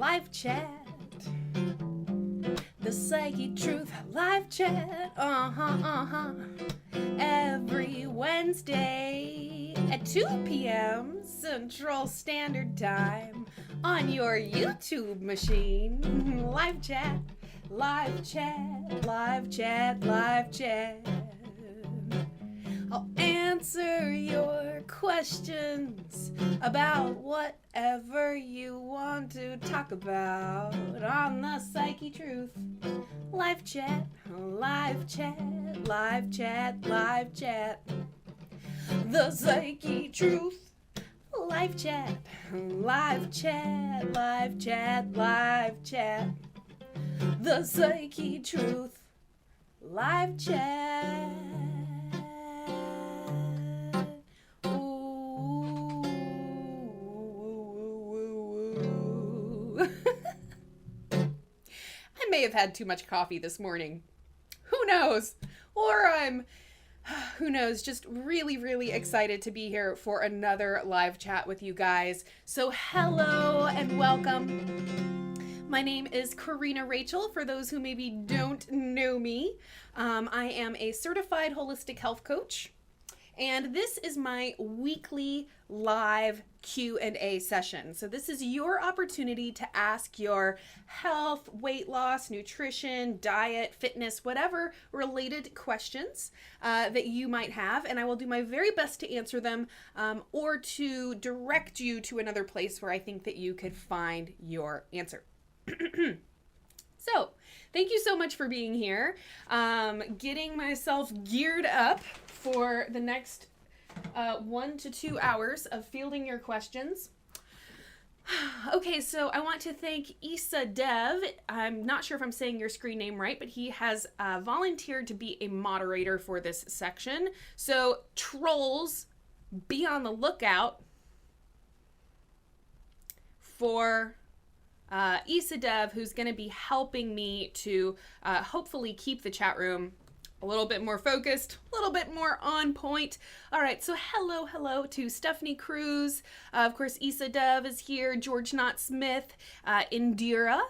live chat. The Psychetruth live chat. Every Wednesday at 2 p.m. Central Standard Time on your YouTube machine. Live chat, live chat, live chat, live chat. I'll answer your questions about whatever you want to talk about on the Psychetruth. Live chat, live chat, live chat, live chat. The Psychetruth. Live chat, live chat, live chat, live chat. The Psychetruth. Live chat. I may have had too much coffee this morning. Who knows? Or who knows, just really, really excited to be here for another live chat with you guys. So hello and welcome. My name is Corrina Rachel, for those who maybe don't know me. I am a certified holistic health coach. And this is my weekly live Q&A session. So this is your opportunity to ask your health, weight loss, nutrition, diet, fitness, whatever related questions that you might have. And I will do my very best to answer them or to direct you to another place where I think that you could find your answer. So, thank you so much for being here. Getting myself geared up for the next 1 to 2 hours of fielding your questions. Okay, so I want to thank Issa Dev. I'm not sure if I'm saying your screen name right, but he has volunteered to be a moderator for this section. So, trolls, be on the lookout for Issa Dev, who's going to be helping me to hopefully keep the chat room a little bit more focused, a little bit more on point. All right, so hello to Stephanie Cruz. Of course, Issa Dev is here. George Knott Smith, Indira,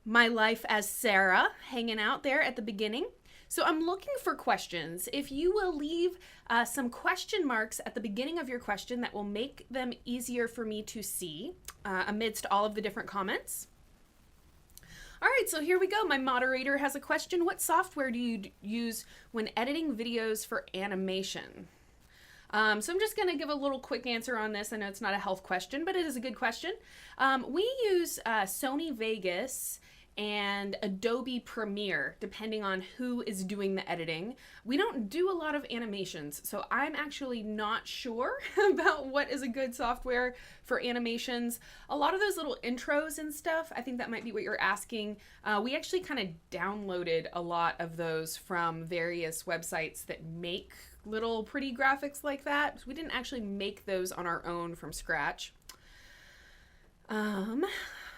My Life as Sarah, hanging out there at the beginning. So I'm looking for questions. If you will leave some question marks at the beginning of your question, that will make them easier for me to see amidst all of the different comments. All right, so here we go. My moderator has a question. What software do you use when editing videos for animation? So I'm just going to give a little quick answer on this. I know it's not a health question, but it is a good question. We use Sony Vegas and Adobe Premiere, depending on who is doing the editing. We don't do a lot of animations, so I'm actually not sure about what is a good software for animations. A lot of those little intros and stuff, I think that might be what you're asking. We actually kind of downloaded a lot of those from various websites that make little pretty graphics like that. We didn't actually make those on our own from scratch.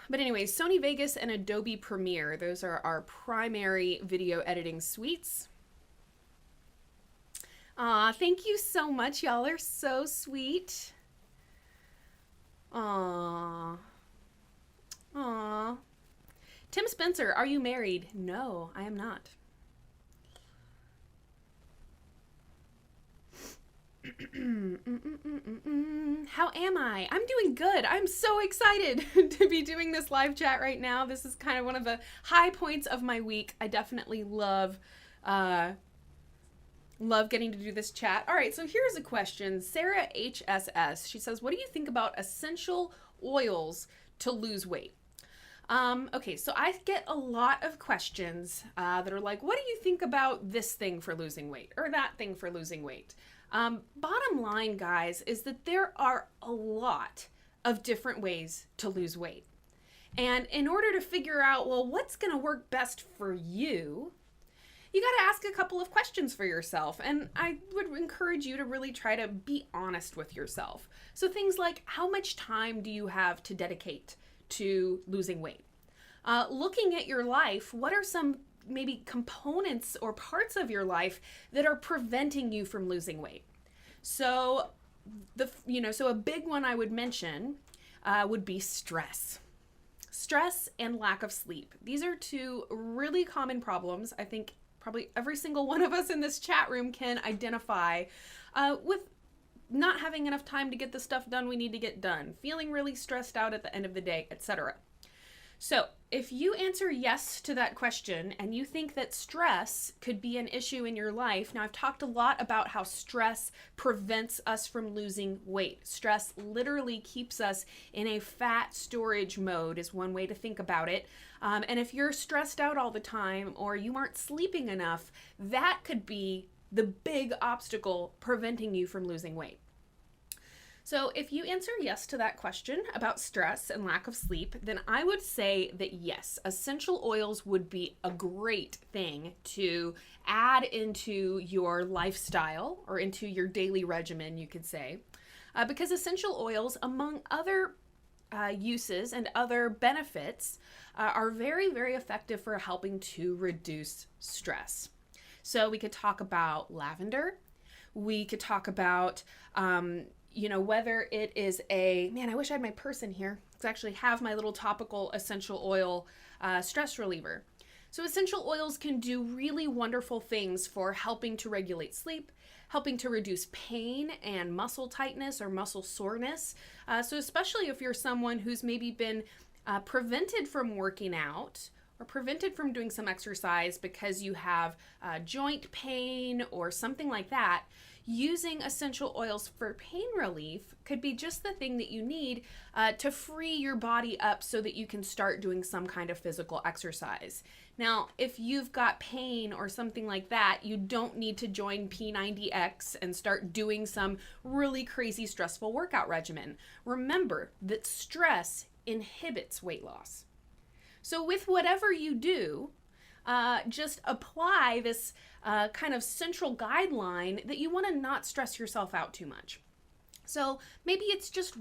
But anyways, Sony Vegas and Adobe Premiere, those are our primary video editing suites. Aw, thank you so much. Y'all are so sweet. Aw. Aw. Tim Spencer, are you married? No, I am not. How am I? I'm doing good. I'm so excited to be doing this live chat right now. This is kind of one of the high points of my week. I definitely love getting to do this chat. All right, so here's a question. Sarah HSS, she says, what do you think about essential oils to lose weight? Okay, so I get a lot of questions that are like, what do you think about this thing for losing weight or that thing for losing weight? Bottom line, guys, is that there are a lot of different ways to lose weight. And in order to figure out, well, what's going to work best for you, you got to ask a couple of questions for yourself. And I would encourage you to really try to be honest with yourself. So things like, how much time do you have to dedicate to losing weight? Looking at your life, what are some maybe components or parts of your life that are preventing you from losing weight? So so a big one I would mention would be stress. Stress and lack of sleep. These are two really common problems. I think probably every single one of us in this chat room can identify with not having enough time to get the stuff done we need to get done, feeling really stressed out at the end of the day, etc. So if you answer yes to that question and you think that stress could be an issue in your life, now I've talked a lot about how stress prevents us from losing weight. Stress literally keeps us in a fat storage mode is one way to think about it. And if you're stressed out all the time or you aren't sleeping enough, that could be the big obstacle preventing you from losing weight. So if you answer yes to that question about stress and lack of sleep, then I would say that yes, essential oils would be a great thing to add into your lifestyle or into your daily regimen, you could say, because essential oils, among other uses and other benefits, are very, very effective for helping to reduce stress. So we could talk about lavender. We could talk about whether it is I wish I had my purse in here to actually have my little topical essential oil stress reliever. So essential oils can do really wonderful things for helping to regulate sleep, helping to reduce pain and muscle tightness or muscle soreness. So especially if you're someone who's maybe been prevented from working out or prevented from doing some exercise because you have joint pain or something like that, using essential oils for pain relief could be just the thing that you need to free your body up so that you can start doing some kind of physical exercise. Now, if you've got pain or something like that, you don't need to join P90X and start doing some really crazy stressful workout regimen. Remember that stress inhibits weight loss. So with whatever you do, just apply this kind of central guideline that you want to not stress yourself out too much. So maybe it's just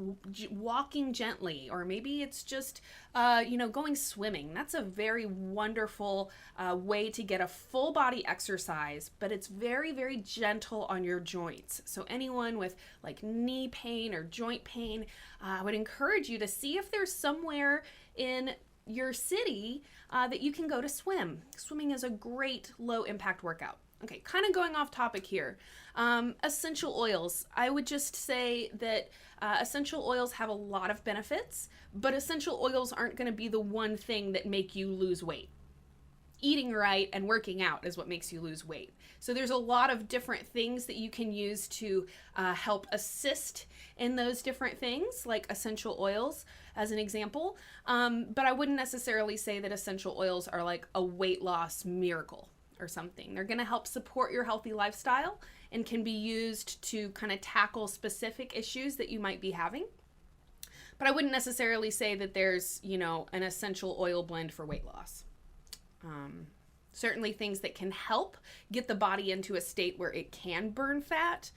walking gently, or maybe it's just, going swimming. That's a very wonderful way to get a full body exercise, but it's very, very gentle on your joints. So anyone with like knee pain or joint pain, I would encourage you to see if there's somewhere in your city that you can go to swim. Swimming is a great low impact workout. Okay, kind of going off topic here. Essential oils. I would just say that essential oils have a lot of benefits, but essential oils aren't going to be the one thing that make you lose weight. Eating right and working out is what makes you lose weight. So there's a lot of different things that you can use to help assist in those different things, like essential oils as an example. But I wouldn't necessarily say that essential oils are like a weight loss miracle or something. They're going to help support your healthy lifestyle and can be used to kind of tackle specific issues that you might be having. But I wouldn't necessarily say that there's, an essential oil blend for weight loss. Certainly things that can help get the body into a state where it can burn fat,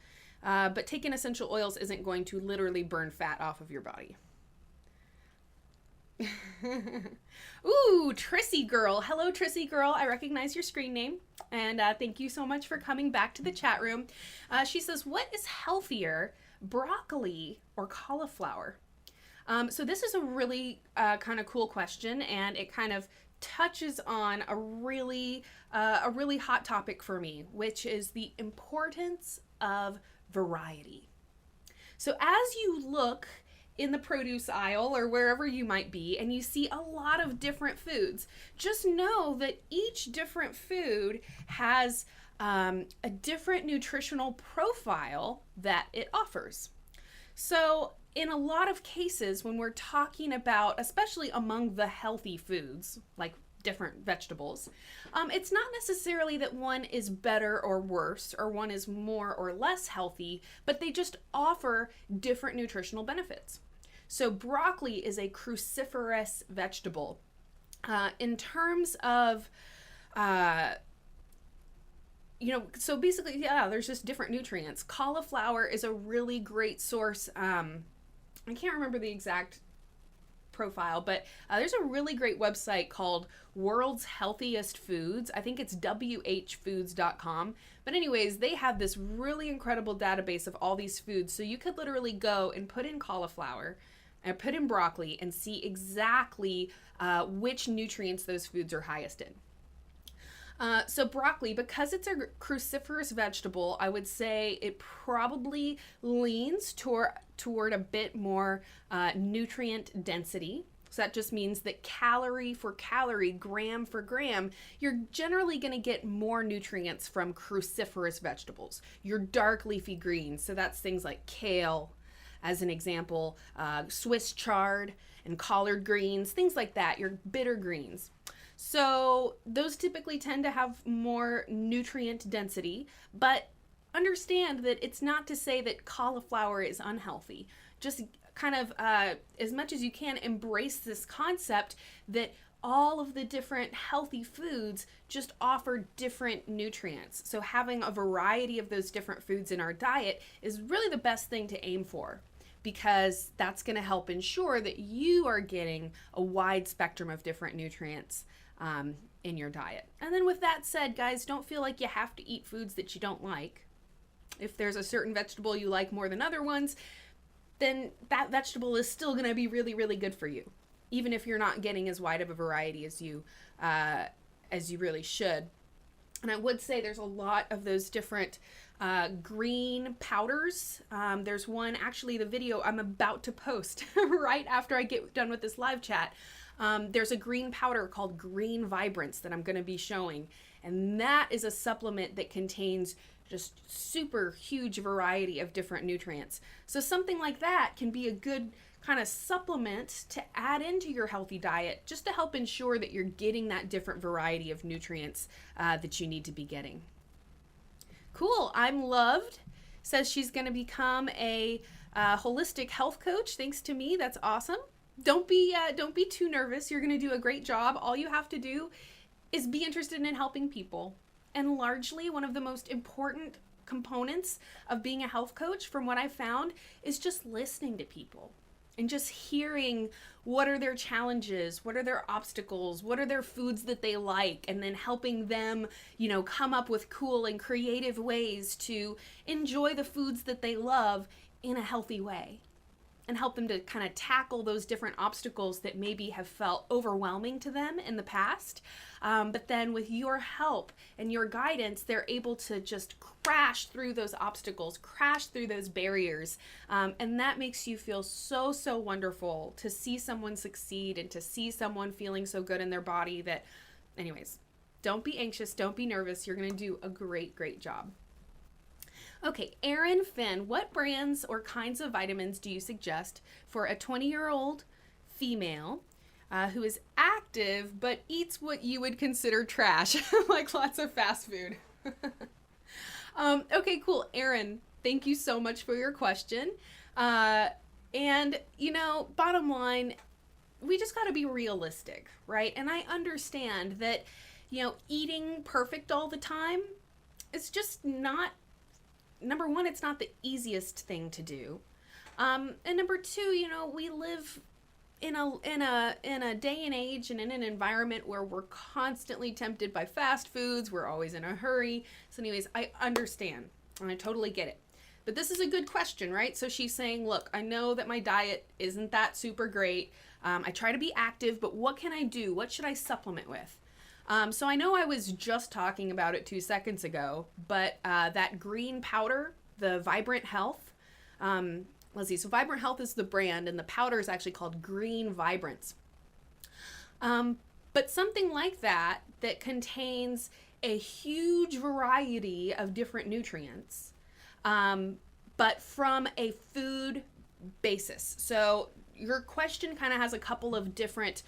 but taking essential oils isn't going to literally burn fat off of your body. Ooh, Trissy Girl. Hello, Trissy Girl. I recognize your screen name, and thank you so much for coming back to the chat room. She says, what is healthier, broccoli or cauliflower? So this is a really kind of cool question, and it kind of touches on a really hot topic for me, which is the importance of variety. So as you look in the produce aisle or wherever you might be and you see a lot of different foods, just know that each different food has a different nutritional profile that it offers. So in a lot of cases, when we're talking about, especially among the healthy foods, like different vegetables, it's not necessarily that one is better or worse, or one is more or less healthy, but they just offer different nutritional benefits. So broccoli is a cruciferous vegetable. In terms of, so basically, there's just different nutrients. Cauliflower is a really great source. I can't remember the exact profile, but there's a really great website called World's Healthiest Foods. I think it's whfoods.com. But anyways, they have this really incredible database of all these foods. So you could literally go and put in cauliflower, and put in broccoli and see exactly which nutrients those foods are highest in. So broccoli, because it's a cruciferous vegetable, I would say it probably leans toward a bit more nutrient density. So that just means that calorie for calorie, gram for gram, you're generally going to get more nutrients from cruciferous vegetables. Your dark leafy greens, so that's things like kale, as an example, Swiss chard and collard greens, things like that, your bitter greens. So those typically tend to have more nutrient density, but understand that it's not to say that cauliflower is unhealthy. Just kind of, as much as you can, embrace this concept that all of the different healthy foods just offer different nutrients. So having a variety of those different foods in our diet is really the best thing to aim for, because that's going to help ensure that you are getting a wide spectrum of different nutrients in your diet. And then with that said, guys, don't feel like you have to eat foods that you don't like. If there's a certain vegetable you like more than other ones, then that vegetable is still going to be really, really good for you, even if you're not getting as wide of a variety as you really should. And I would say there's a lot of those different green powders. There's one, actually, the video I'm about to post right after I get done with this live chat. There's a green powder called Green Vibrance that I'm going to be showing. And that is a supplement that contains just super huge variety of different nutrients. So something like that can be a good kind of supplement to add into your healthy diet, just to help ensure that you're getting that different variety of nutrients that you need to be getting. Cool. I'm Loved says she's going to become a holistic health coach thanks to me. That's awesome. Don't be too nervous. You're going to do a great job. All you have to do is be interested in helping people. And largely, one of the most important components of being a health coach, from what I've found, is just listening to people and just hearing what are their challenges, what are their obstacles, what are their foods that they like, and then helping them, come up with cool and creative ways to enjoy the foods that they love in a healthy way, and help them to kind of tackle those different obstacles that maybe have felt overwhelming to them in the past. But then with your help and your guidance, they're able to just crash through those obstacles, crash through those barriers. And that makes you feel so, so wonderful to see someone succeed and to see someone feeling so good in their body that, anyways, don't be anxious, don't be nervous. You're going to do a great, great job. Okay, Erin Finn, what brands or kinds of vitamins do you suggest for a 20-year-old female who is active but eats what you would consider trash, like lots of fast food? Okay, cool. Erin, thank you so much for your question. And, bottom line, we just got to be realistic, right? And I understand that, eating perfect all the time is just not, number one, it's not the easiest thing to do. And number two, we live in a day and age and in an environment where we're constantly tempted by fast foods. We're always in a hurry. So anyways, I understand and I totally get it. But this is a good question, right? So she's saying, look, I know that my diet isn't that super great. I try to be active, but what can I do? What should I supplement with? So I know I was just talking about it 2 seconds ago, but that green powder, the Vibrant Health, let's see, so Vibrant Health is the brand, and the powder is actually called Green Vibrance. But something like that contains a huge variety of different nutrients, but from a food basis. So your question kind of has a couple of different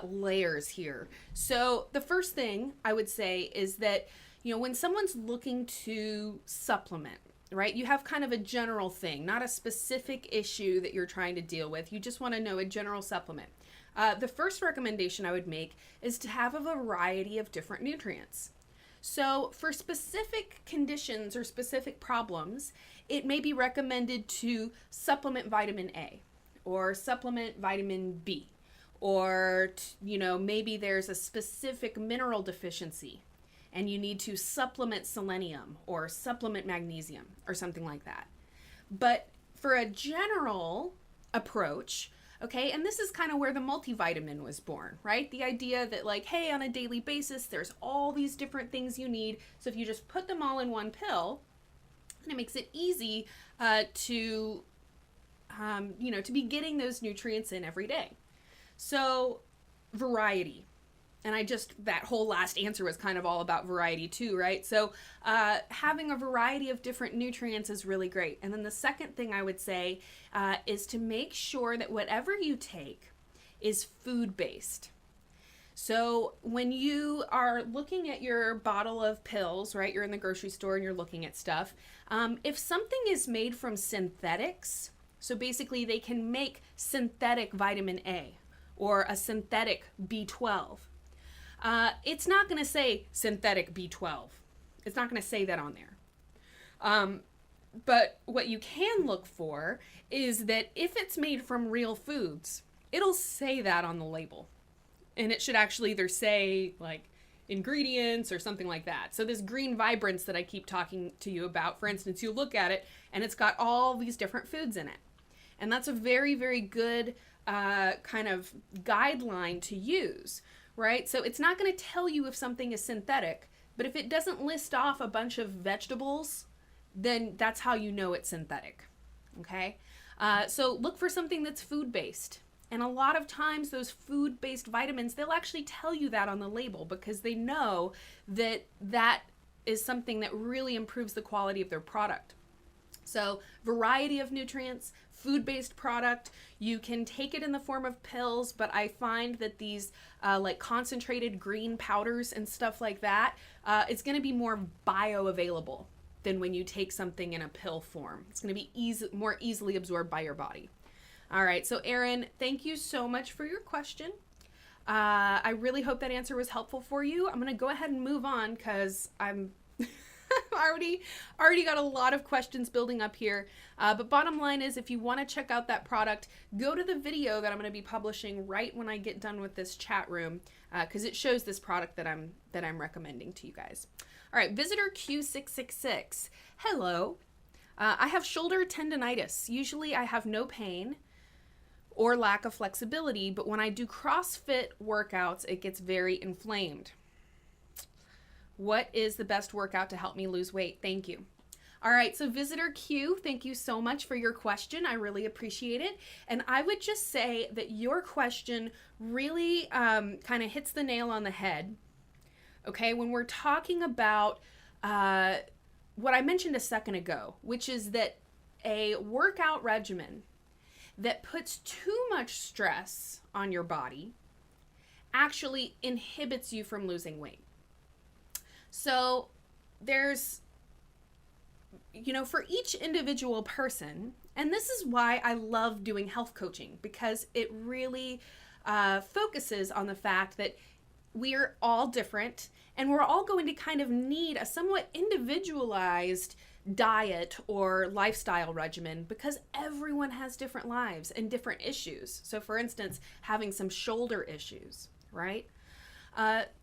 layers here. So the first thing I would say is that, when someone's looking to supplement, right, you have kind of a general thing, not a specific issue that you're trying to deal with. You just want to know a general supplement. The first recommendation I would make is to have a variety of different nutrients. So for specific conditions or specific problems, it may be recommended to supplement vitamin A or supplement vitamin B, or, maybe there's a specific mineral deficiency and you need to supplement selenium or supplement magnesium or something like that. But for a general approach, Okay, and this is kind of where the multivitamin was born, right? The idea that like, hey, on a daily basis, there's all these different things you need. So if you just put them all in one pill, and it makes it easy to be getting those nutrients in every day. So variety. And that whole last answer was kind of all about variety too, right? So having a variety of different nutrients is really great. And then the second thing I would say is to make sure that whatever you take is food-based. So when you are looking at your bottle of pills, right, you're in the grocery store and you're looking at stuff, if something is made from synthetics, so basically they can make synthetic vitamin A or a synthetic B12, it's not going to say synthetic B12. It's not going to say that on there. But what you can look for is that if it's made from real foods, it'll say that on the label. And it should actually either say like ingredients or something like that. So this green vibrance that I keep talking to you about, for instance, you look at it and it's got all these different foods in it. And that's a very, very good kind of guideline to use, right? So it's not going to tell you if something is synthetic, but if it doesn't list off a bunch of vegetables, then that's how you know it's synthetic, okay? So look for something that's food-based. And a lot of times those food-based vitamins, they'll actually tell you that on the label because they know that that is something that really improves the quality of their product. So variety of nutrients, food-based product, you can take it in the form of pills, but I find that these like concentrated green powders and stuff like that, it's going to be more bioavailable than when you take something in a pill form. It's going to be more easily absorbed by your body. All right, so Erin, thank you so much for your question. I really hope that answer was helpful for you. I'm going to go ahead and move on because I'm already got a lot of questions building up here. But bottom line is, if you want to check out that product, go to the video that I'm going to be publishing right when I get done with this chat room, because it shows this product that I'm recommending to you guys. All right, visitor Q666. Hello. I have shoulder tendonitis. Usually I have no pain or lack of flexibility, but when I do CrossFit workouts, it gets very inflamed. What is the best workout to help me lose weight? Thank you. All right, so visitor Q, thank you so much for your question. I really appreciate it. And I would just say that your question really kind of hits the nail on the head. Okay, when we're talking about what I mentioned a second ago, which is that a workout regimen that puts too much stress on your body actually inhibits you from losing weight. So there's, for each individual person, and this is why I love doing health coaching, because it really focuses on the fact that we're all different and we're all going to kind of need a somewhat individualized diet or lifestyle regimen because everyone has different lives and different issues. So for instance, having some shoulder issues, right?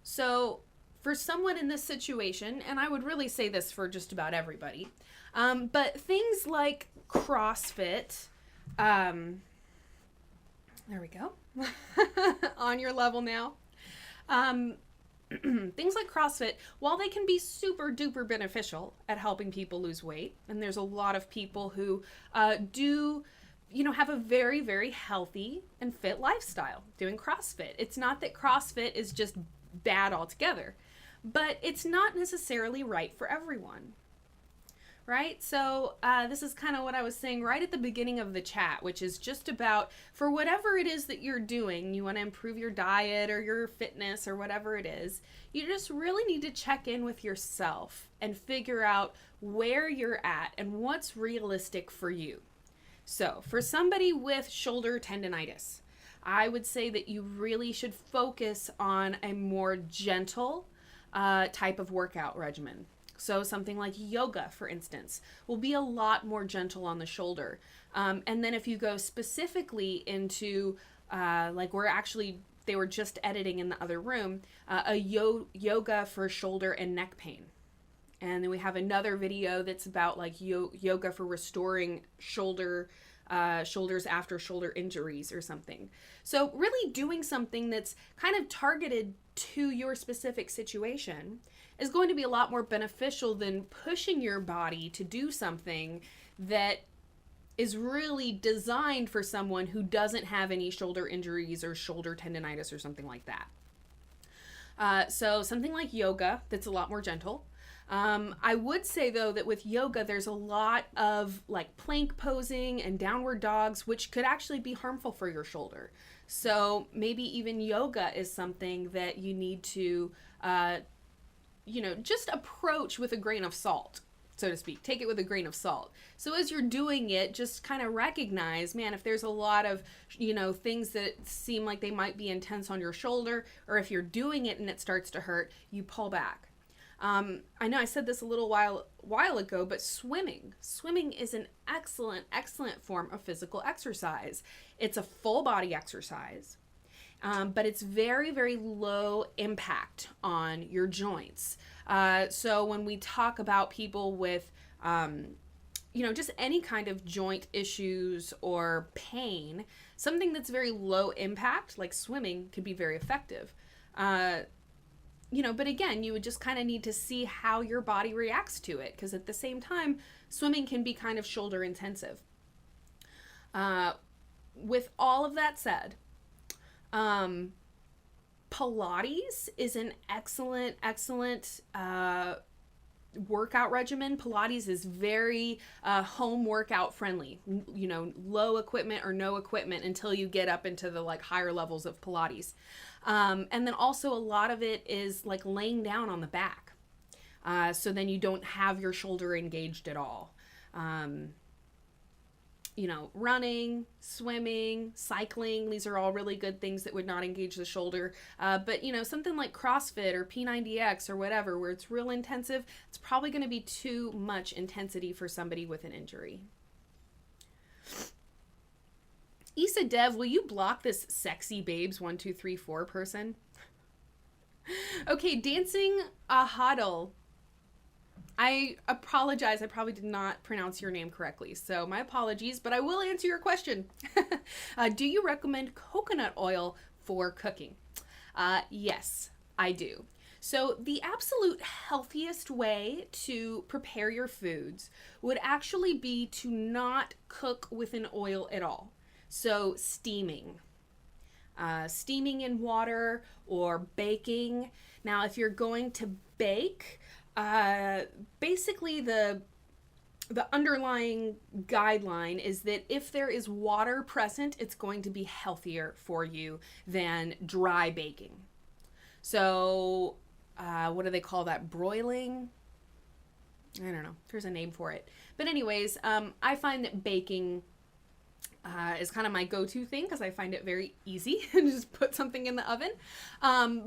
So for someone in this situation, and I would really say this for just about everybody, but things like CrossFit, there we go, on your level now. Things like CrossFit, while they can be super duper beneficial at helping people lose weight, and there's a lot of people who do, have a very, very healthy and fit lifestyle doing CrossFit. It's not that CrossFit is just bad altogether, but it's not necessarily right for everyone. Right? So this is kind of what I was saying right at the beginning of the chat, which is just about, for whatever it is that you're doing, you want to improve your diet or your fitness or whatever it is, you just really need to check in with yourself and figure out where you're at and what's realistic for you. So for somebody with shoulder tendonitis, I would say that you really should focus on a more gentle type of workout regimen. So something like yoga, for instance, will be a lot more gentle on the shoulder. And then if you go specifically into, they were just editing in the other room, a yoga for shoulder and neck pain. And then we have another video that's about like yoga for restoring shoulder shoulders after shoulder injuries or something. So really doing something that's kind of targeted to your specific situation is going to be a lot more beneficial than pushing your body to do something that is really designed for someone who doesn't have any shoulder injuries or shoulder tendonitis or something like that. So something like yoga, that's a lot more gentle. I would say though that with yoga, there's a lot of like plank posing and downward dogs, which could actually be harmful for your shoulder. So maybe even yoga is something that you need to, just approach with a grain of salt, so to speak. Take it with a grain of salt. So as you're doing it, just kind of recognize, man, if there's a lot of, things that seem like they might be intense on your shoulder, or if you're doing it and it starts to hurt, you pull back. I know I said this a little while ago, but swimming is an excellent form of physical exercise. It's a full body exercise. But it's very, very low impact on your joints. So when we talk about people with, just any kind of joint issues or pain, something that's very low impact, like swimming, could be very effective. But again, you would just kind of need to see how your body reacts to it, because at the same time, swimming can be kind of shoulder intensive. With all of that said, Pilates is an excellent workout regimen. Pilates is very home workout friendly, low equipment or no equipment until you get up into the like higher levels of Pilates. And then also a lot of it is like laying down on the back. So then you don't have your shoulder engaged at all. Running, swimming, cycling, these are all really good things that would not engage the shoulder. But something like CrossFit or P90X or whatever, where it's real intensive, it's probably going to be too much intensity for somebody with an injury. Issa Dev, will you block this sexy babes 1, 2, 3, 4 person? Okay, Dancing a Huddle. I apologize. I probably did not pronounce your name correctly, so my apologies, but I will answer your question. Do you recommend coconut oil for cooking? Yes, I do. So the absolute healthiest way to prepare your foods would actually be to not cook with an oil at all. So steaming in water or baking. Now, if you're going to bake, basically the underlying guideline is that if there is water present, it's going to be healthier for you than dry baking. So, what do they call that? Broiling? I don't know. There's a name for it. But anyways, I find that baking is kind of my go-to thing because I find it very easy and just put something in the oven.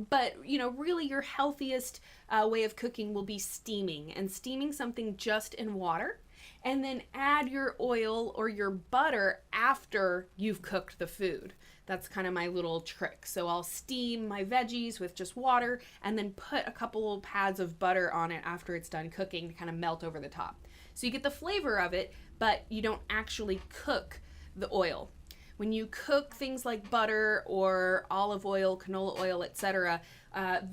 But really your healthiest way of cooking will be steaming, and steaming something just in water, and then add your oil or your butter after you've cooked the food. That's kind of my little trick. So I'll steam my veggies with just water and then put a couple of pads of butter on it after it's done cooking to kind of melt over the top. So you get the flavor of it, but you don't actually cook the oil. When you cook things like butter or olive oil, canola oil, etc.,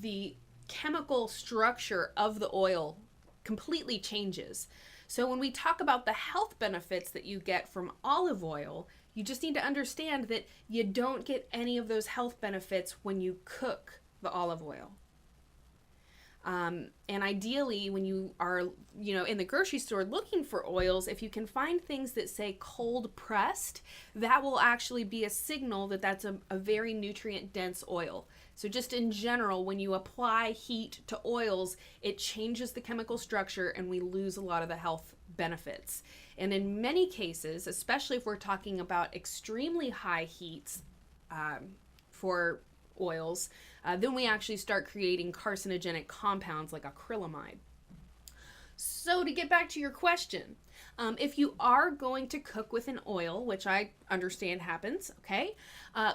the chemical structure of the oil completely changes. So when we talk about the health benefits that you get from olive oil, you just need to understand that you don't get any of those health benefits when you cook the olive oil. And ideally, when you are, in the grocery store looking for oils, if you can find things that say cold pressed, that will actually be a signal that that's a very nutrient dense oil. So just in general, when you apply heat to oils, it changes the chemical structure and we lose a lot of the health benefits. And in many cases, especially if we're talking about extremely high heats for oils, then we actually start creating carcinogenic compounds like acrylamide. So to get back to your question, if you are going to cook with an oil, which I understand happens, okay,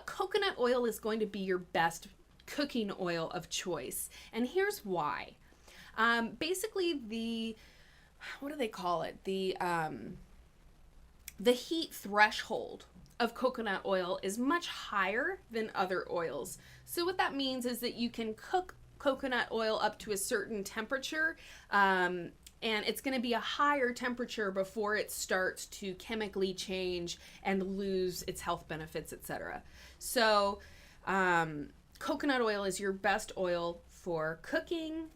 coconut oil is going to be your best cooking oil of choice. And here's why. Basically what do they call it? the heat threshold of coconut oil is much higher than other oils. So what that means is that you can cook coconut oil up to a certain temperature, and it's going to be a higher temperature before it starts to chemically change and lose its health benefits, etc. So coconut oil is your best oil for cooking.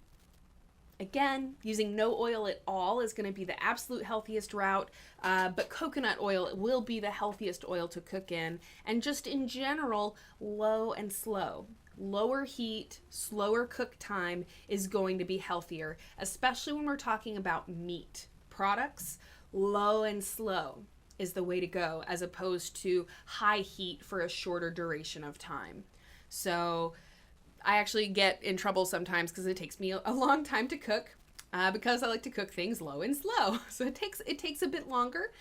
Again, using no oil at all is going to be the absolute healthiest route, but coconut oil will be the healthiest oil to cook in. And just in general, low and slow. Lower heat, slower cook time is going to be healthier, especially when we're talking about meat products. Low and slow is the way to go, as opposed to high heat for a shorter duration of time. So I actually get in trouble sometimes because it takes me a long time to cook, because I like to cook things low and slow. So it takes a bit longer,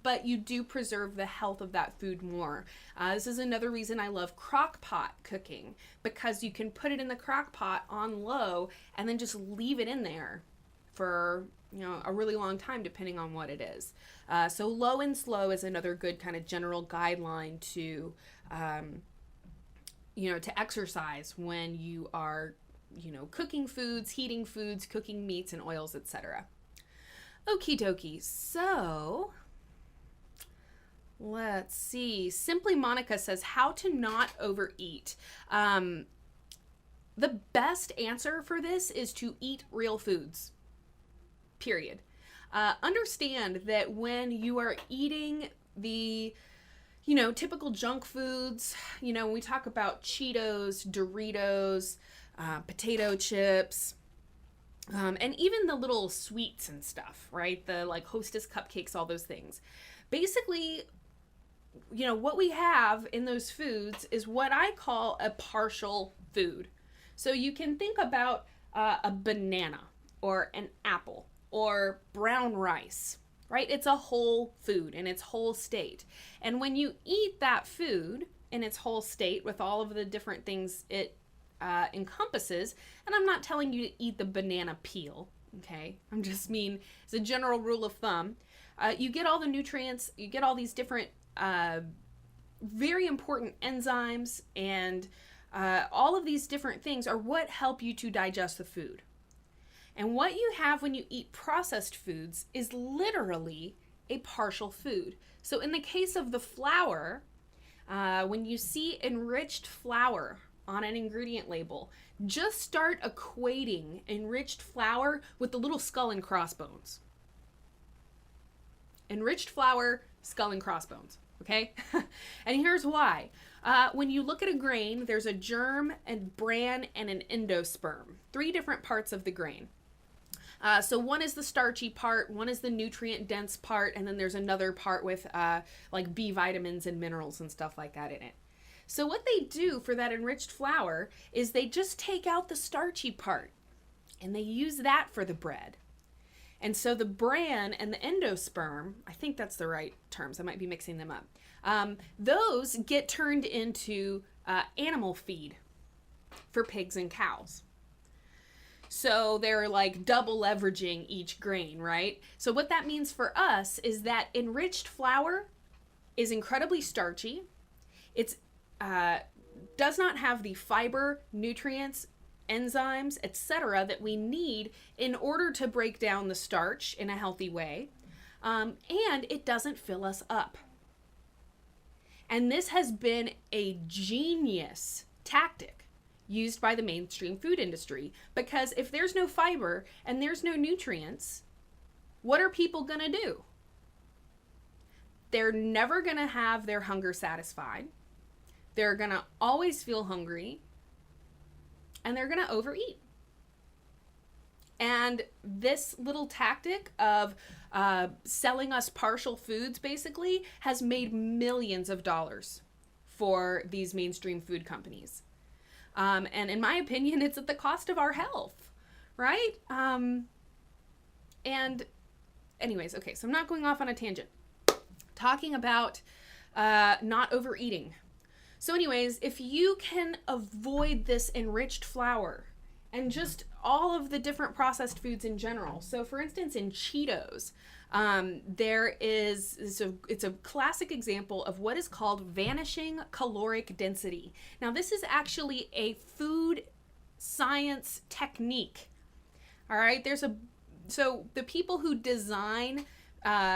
but you do preserve the health of that food more. This is another reason I love crock pot cooking, because you can put it in the crock pot on low and then just leave it in there for a really long time, depending on what it is. So low and slow is another good kind of general guideline to to exercise when you are, cooking foods, heating foods, cooking meats and oils, etc. Okie dokie. So let's see. Simply Monica says, how to not overeat. The best answer for this is to eat real foods. Period. Understand that when you are eating the typical junk foods, when we talk about Cheetos, Doritos, potato chips, and even the little sweets and stuff, right? The like Hostess cupcakes, all those things. Basically, what we have in those foods is what I call a partial food. So you can think about a banana or an apple or brown rice. Right? It's a whole food in its whole state. And when you eat that food in its whole state with all of the different things it encompasses, and I'm not telling you to eat the banana peel, okay? I'm just mean, as a general rule of thumb, you get all the nutrients, you get all these different very important enzymes, and all of these different things are what help you to digest the food. And what you have when you eat processed foods is literally a partial food. So in the case of the flour, when you see enriched flour on an ingredient label, just start equating enriched flour with the little skull and crossbones. Enriched flour, skull and crossbones, okay? And here's why. When you look at a grain, there's a germ, a bran, and an endosperm. 3 different parts of the grain. So one is the starchy part, one is the nutrient dense part, and then there's another part with like B vitamins and minerals and stuff like that in it. So what they do for that enriched flour is they just take out the starchy part and they use that for the bread. And so the bran and the endosperm, I think that's the right terms, I might be mixing them up, those get turned into animal feed for pigs and cows. So they're like double leveraging each grain, right? So what that means for us is that enriched flour is incredibly starchy. It's does not have the fiber, nutrients, enzymes, etc. that we need in order to break down the starch in a healthy way. And it doesn't fill us up. And this has been a genius tactic used by the mainstream food industry, because if there's no fiber and there's no nutrients, what are people going to do? They're never going to have their hunger satisfied. They're going to always feel hungry, and they're going to overeat. And this little tactic of selling us partial foods basically has made millions of dollars for these mainstream food companies. And in my opinion, it's at the cost of our health, right? And anyways, okay, so I'm not going off on a tangent. Talking about not overeating. So anyways, if you can avoid this enriched flour and just all of the different processed foods in general. So for instance, in Cheetos, It's a classic example of what is called vanishing caloric density. Now, this is actually a food science technique. All right, so the people who design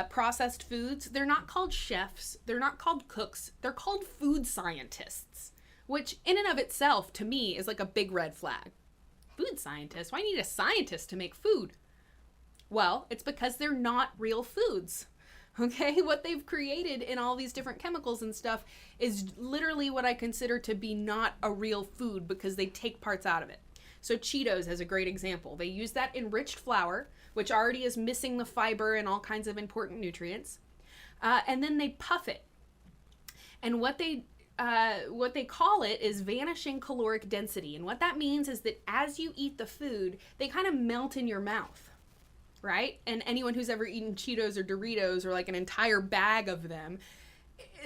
processed foods, they're not called chefs, they're not called cooks, they're called food scientists, which in and of itself, to me, is like a big red flag. Food scientist? Why need a scientist to make food? Well, it's because they're not real foods. Okay, what they've created in all these different chemicals and stuff is literally what I consider to be not a real food because they take parts out of it. So Cheetos is a great example. They use that enriched flour, which already is missing the fiber and all kinds of important nutrients, and then they puff it. And what they call it is vanishing caloric density. And what that means is that as you eat the food, they kind of melt in your mouth, right? And anyone who's ever eaten Cheetos or Doritos or like an entire bag of them,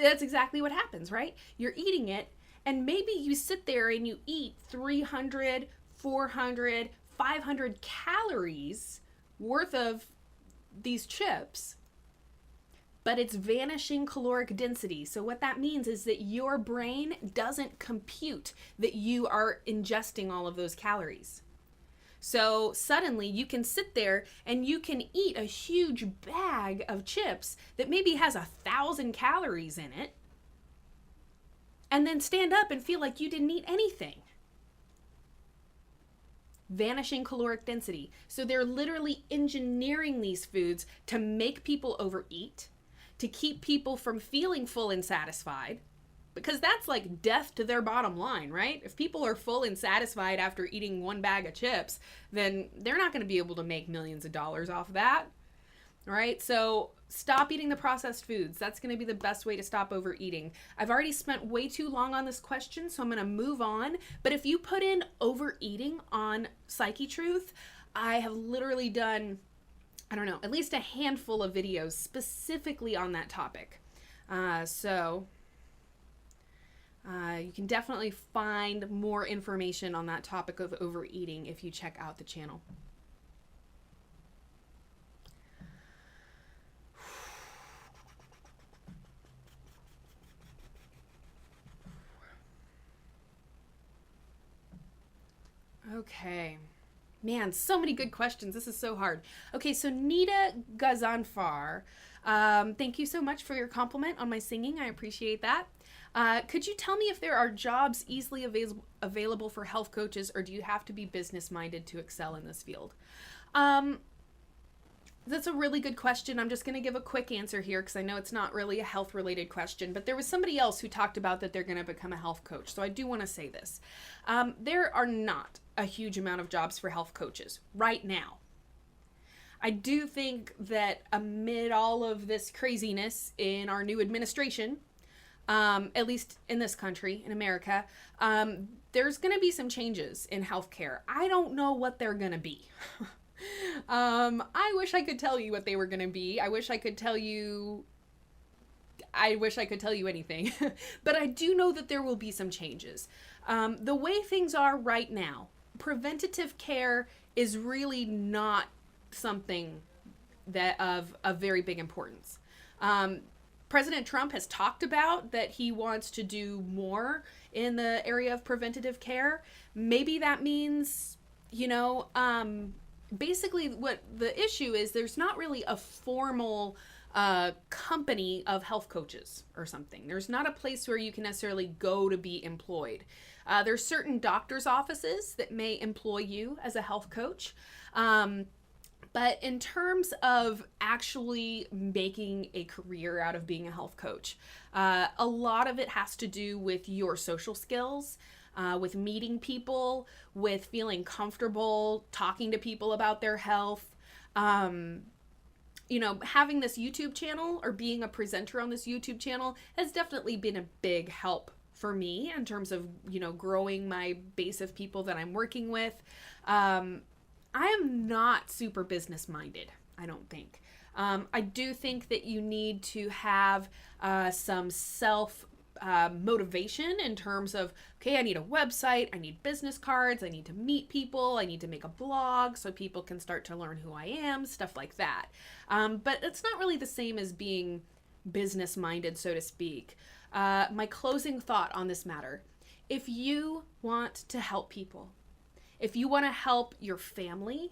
that's exactly what happens, right? You're eating it, and maybe you sit there and you eat 300, 400, 500 calories worth of these chips, but it's vanishing caloric density. So what that means is that your brain doesn't compute that you are ingesting all of those calories. So suddenly you can sit there and you can eat a huge bag of chips that maybe has 1,000 calories in it, and then stand up and feel like you didn't eat anything. Vanishing caloric density. So they're literally engineering these foods to make people overeat, to keep people from feeling full and satisfied, because that's like death to their bottom line, right? If people are full and satisfied after eating one bag of chips, then they're not going to be able to make millions of dollars off of that, right? So stop eating the processed foods. That's going to be the best way to stop overeating. I've already spent way too long on this question, so I'm going to move on. But if you put in overeating on Psychetruth, I have literally done, I don't know, at least a handful of videos specifically on that topic. So you can definitely find more information on that topic of overeating if you check out the channel. Okay. Man, so many good questions. This is so hard. Okay, so Nita Gazanfar, thank you so much for your compliment on my singing. I appreciate that. Could you tell me if there are jobs easily available for health coaches, or do you have to be business-minded to excel in this field? That's a really good question. I'm just going to give a quick answer here because I know it's not really a health-related question, but there was somebody else who talked about that they're going to become a health coach. So I do want to say this. There are not a huge amount of jobs for health coaches right now. I do think that amid all of this craziness in our new administration, at least in this country, in America, there's going to be some changes in healthcare. I don't know what they're going to be. I wish I could tell you what they were going to be. I wish I could tell you anything, but I do know that there will be some changes. The way things are right now, preventative care is really not something that of very big importance. President Trump has talked about that he wants to do more in the area of preventative care. Maybe that means, basically what the issue is, there's not really a formal company of health coaches or something. There's not a place where you can necessarily go to be employed. There's certain doctor's offices that may employ you as a health coach. But in terms of actually making a career out of being a health coach, a lot of it has to do with your social skills, with meeting people, with feeling comfortable talking to people about their health. Having this YouTube channel or being a presenter on this YouTube channel has definitely been a big help for me in terms of, growing my base of people that I'm working with. I am not super business minded, I don't think. I do think that you need to have some self motivation in terms of, okay, I need a website, I need business cards, I need to meet people, I need to make a blog so people can start to learn who I am, stuff like that. But it's not really the same as being business minded, so to speak. My closing thought on this matter: if you want to help people, if you want to help your family,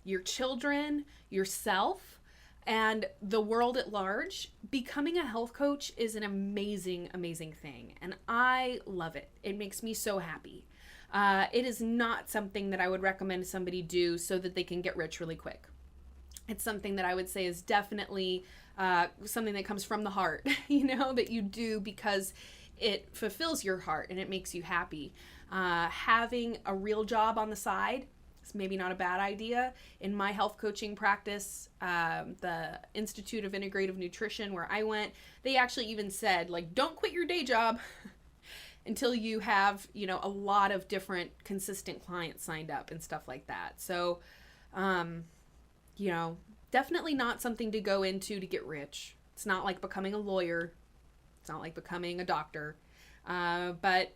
your children, yourself, and the world at large, becoming a health coach is an amazing, amazing thing. And I love it. It makes me so happy. It is not something that I would recommend somebody do so that they can get rich really quick. It's something that I would say is definitely something that comes from the heart, that you do because it fulfills your heart and it makes you happy. Having a real job on the side, it's maybe not a bad idea. In my health coaching practice, the Institute of Integrative Nutrition where I went, they actually even said, don't quit your day job until you have, a lot of different consistent clients signed up and stuff like that. So, definitely not something to go into to get rich. It's not like becoming a lawyer. It's not like becoming a doctor. But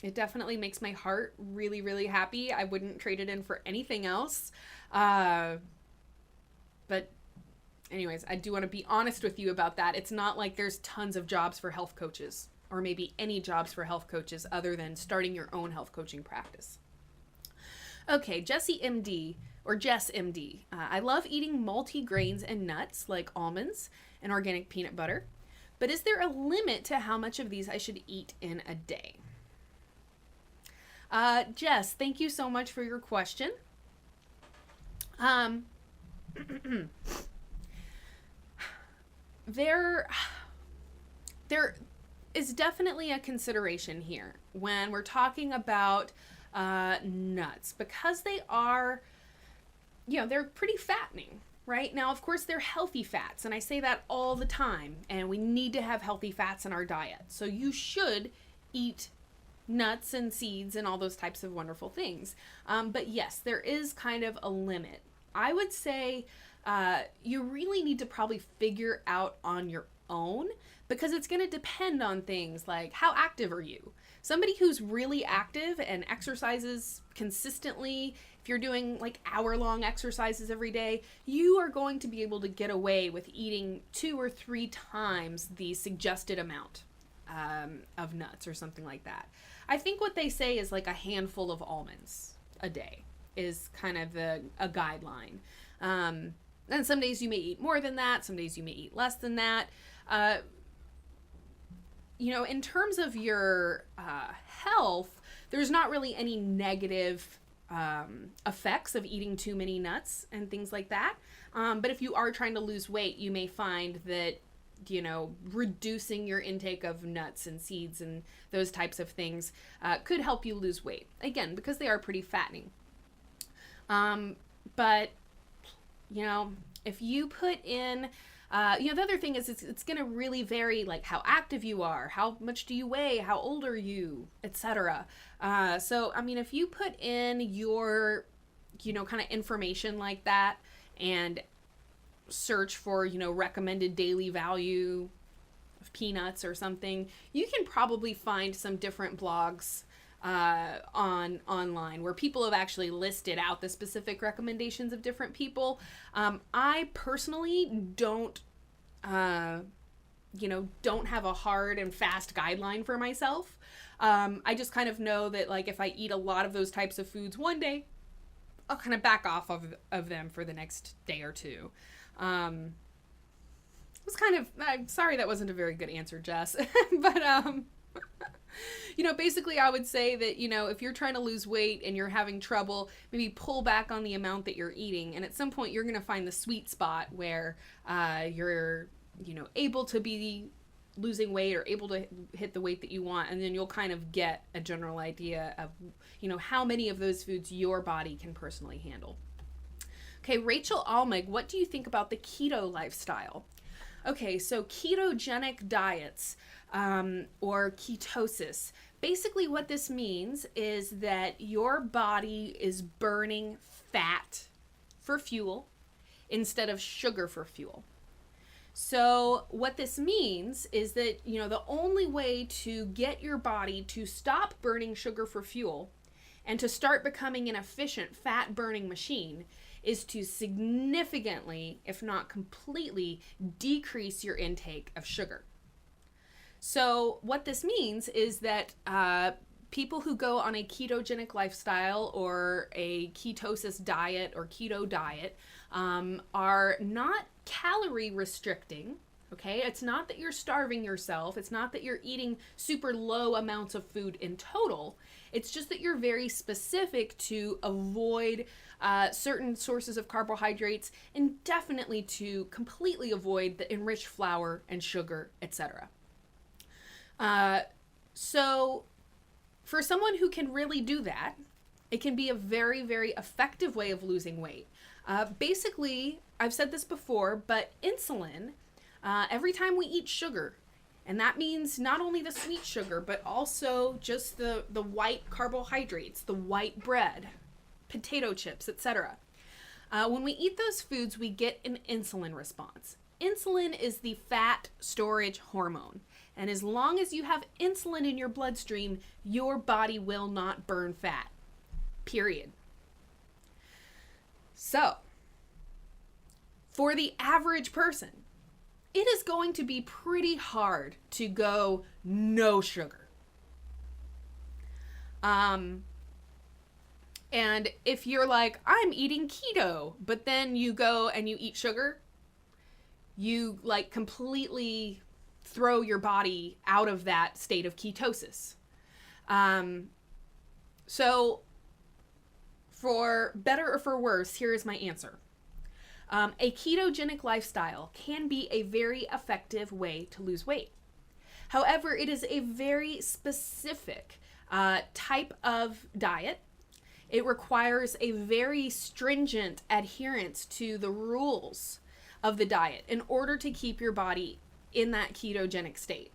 it definitely makes my heart really, really happy. I wouldn't trade it in for anything else. But anyways, I do want to be honest with you about that. It's not like there's tons of jobs for health coaches, or maybe any jobs for health coaches other than starting your own health coaching practice. Okay, Jessie MD, or Jess MD. I love eating multi-grains and nuts like almonds and organic peanut butter. But is there a limit to how much of these I should eat in a day? Jess, thank you so much for your question. There is definitely a consideration here when we're talking about nuts, because they are, they're pretty fattening. Right? Now, of course, they're healthy fats, and I say that all the time, and we need to have healthy fats in our diet. So you should eat nuts and seeds and all those types of wonderful things. But yes, there is kind of a limit. I would say you really need to probably figure out on your own, because it's going to depend on things like, how active are you? Somebody who's really active and exercises consistently, if you're doing hour-long exercises every day, you are going to be able to get away with eating 2 or 3 times the suggested amount of nuts or something like that. I think what they say is a handful of almonds a day is kind of a guideline. And some days you may eat more than that. Some days you may eat less than that. In terms of your health, there's not really any negative effects of eating too many nuts and things like that. But if you are trying to lose weight, you may find that, reducing your intake of nuts and seeds and those types of things could help you lose weight. Again, because they are pretty fattening. But, if you put in, the other thing is it's going to really vary, how active you are, how much do you weigh, how old are you, etc. So, if you put in your, kind of information like that and search for, recommended daily value of peanuts or something, you can probably find some different blogs online where people have actually listed out the specific recommendations of different people. I personally don't have a hard and fast guideline for myself. I just kind of know that if I eat a lot of those types of foods one day, I'll kind of back off of them for the next day or two. I'm sorry that wasn't a very good answer, Jess, but basically I would say that, if you're trying to lose weight and you're having trouble, maybe pull back on the amount that you're eating. And at some point you're going to find the sweet spot where you're, able to be losing weight or able to hit the weight that you want. And then you'll kind of get a general idea of, how many of those foods your body can personally handle. Okay, Rachel Almig, what do you think about the keto lifestyle? Okay, so ketogenic diets, or ketosis. Basically what this means is that your body is burning fat for fuel instead of sugar for fuel. So what this means is that, the only way to get your body to stop burning sugar for fuel and to start becoming an efficient fat burning machine is to significantly, if not completely, decrease your intake of sugar. So what this means is that people who go on a ketogenic lifestyle or a ketosis diet or keto diet are not calorie restricting. Okay, it's not that you're starving yourself. It's not that you're eating super low amounts of food in total. It's just that you're very specific to avoid certain sources of carbohydrates and definitely to completely avoid the enriched flour and sugar, etc. So for someone who can really do that, it can be a very, very effective way of losing weight. Basically, I've said this before, but insulin, every time we eat sugar, and that means not only the sweet sugar, but also just the white carbohydrates, the white bread, potato chips, etc. When we eat those foods, we get an insulin response. Insulin is the fat storage hormone. And as long as you have insulin in your bloodstream, your body will not burn fat. Period. So, for the average person, it is going to be pretty hard to go no sugar. And if you're like, I'm eating keto, but then you go and you eat sugar, you like completely throw your body out of that state of ketosis. So for better or for worse, here is my answer. A ketogenic lifestyle can be a very effective way to lose weight. However, it is a very specific type of diet. It requires a very stringent adherence to the rules of the diet in order to keep your body in that ketogenic state.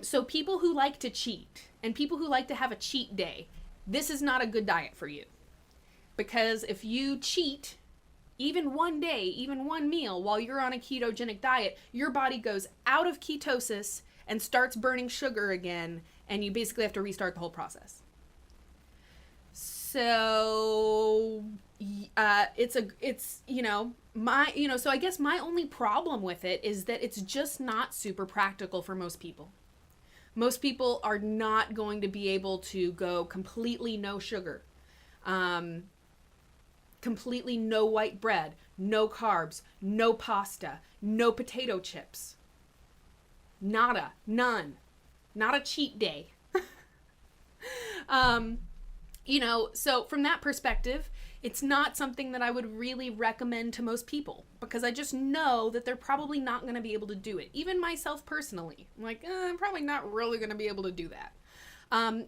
So people who like to cheat and people who like to have a cheat day, this is not a good diet for you. Because if you cheat even one day, even one meal while you're on a ketogenic diet, your body goes out of ketosis and starts burning sugar again, and you basically have to restart the whole process. So so I guess my only problem with it is that it's just not super practical for most people. Most people are not going to be able to go completely no sugar, completely no white bread, no carbs, no pasta, no potato chips. Nada, none. Not a cheat day. So from that perspective, it's not something that I would really recommend to most people because I just know that they're probably not going to be able to do it. Even myself personally, I'm like, I'm probably not really going to be able to do that.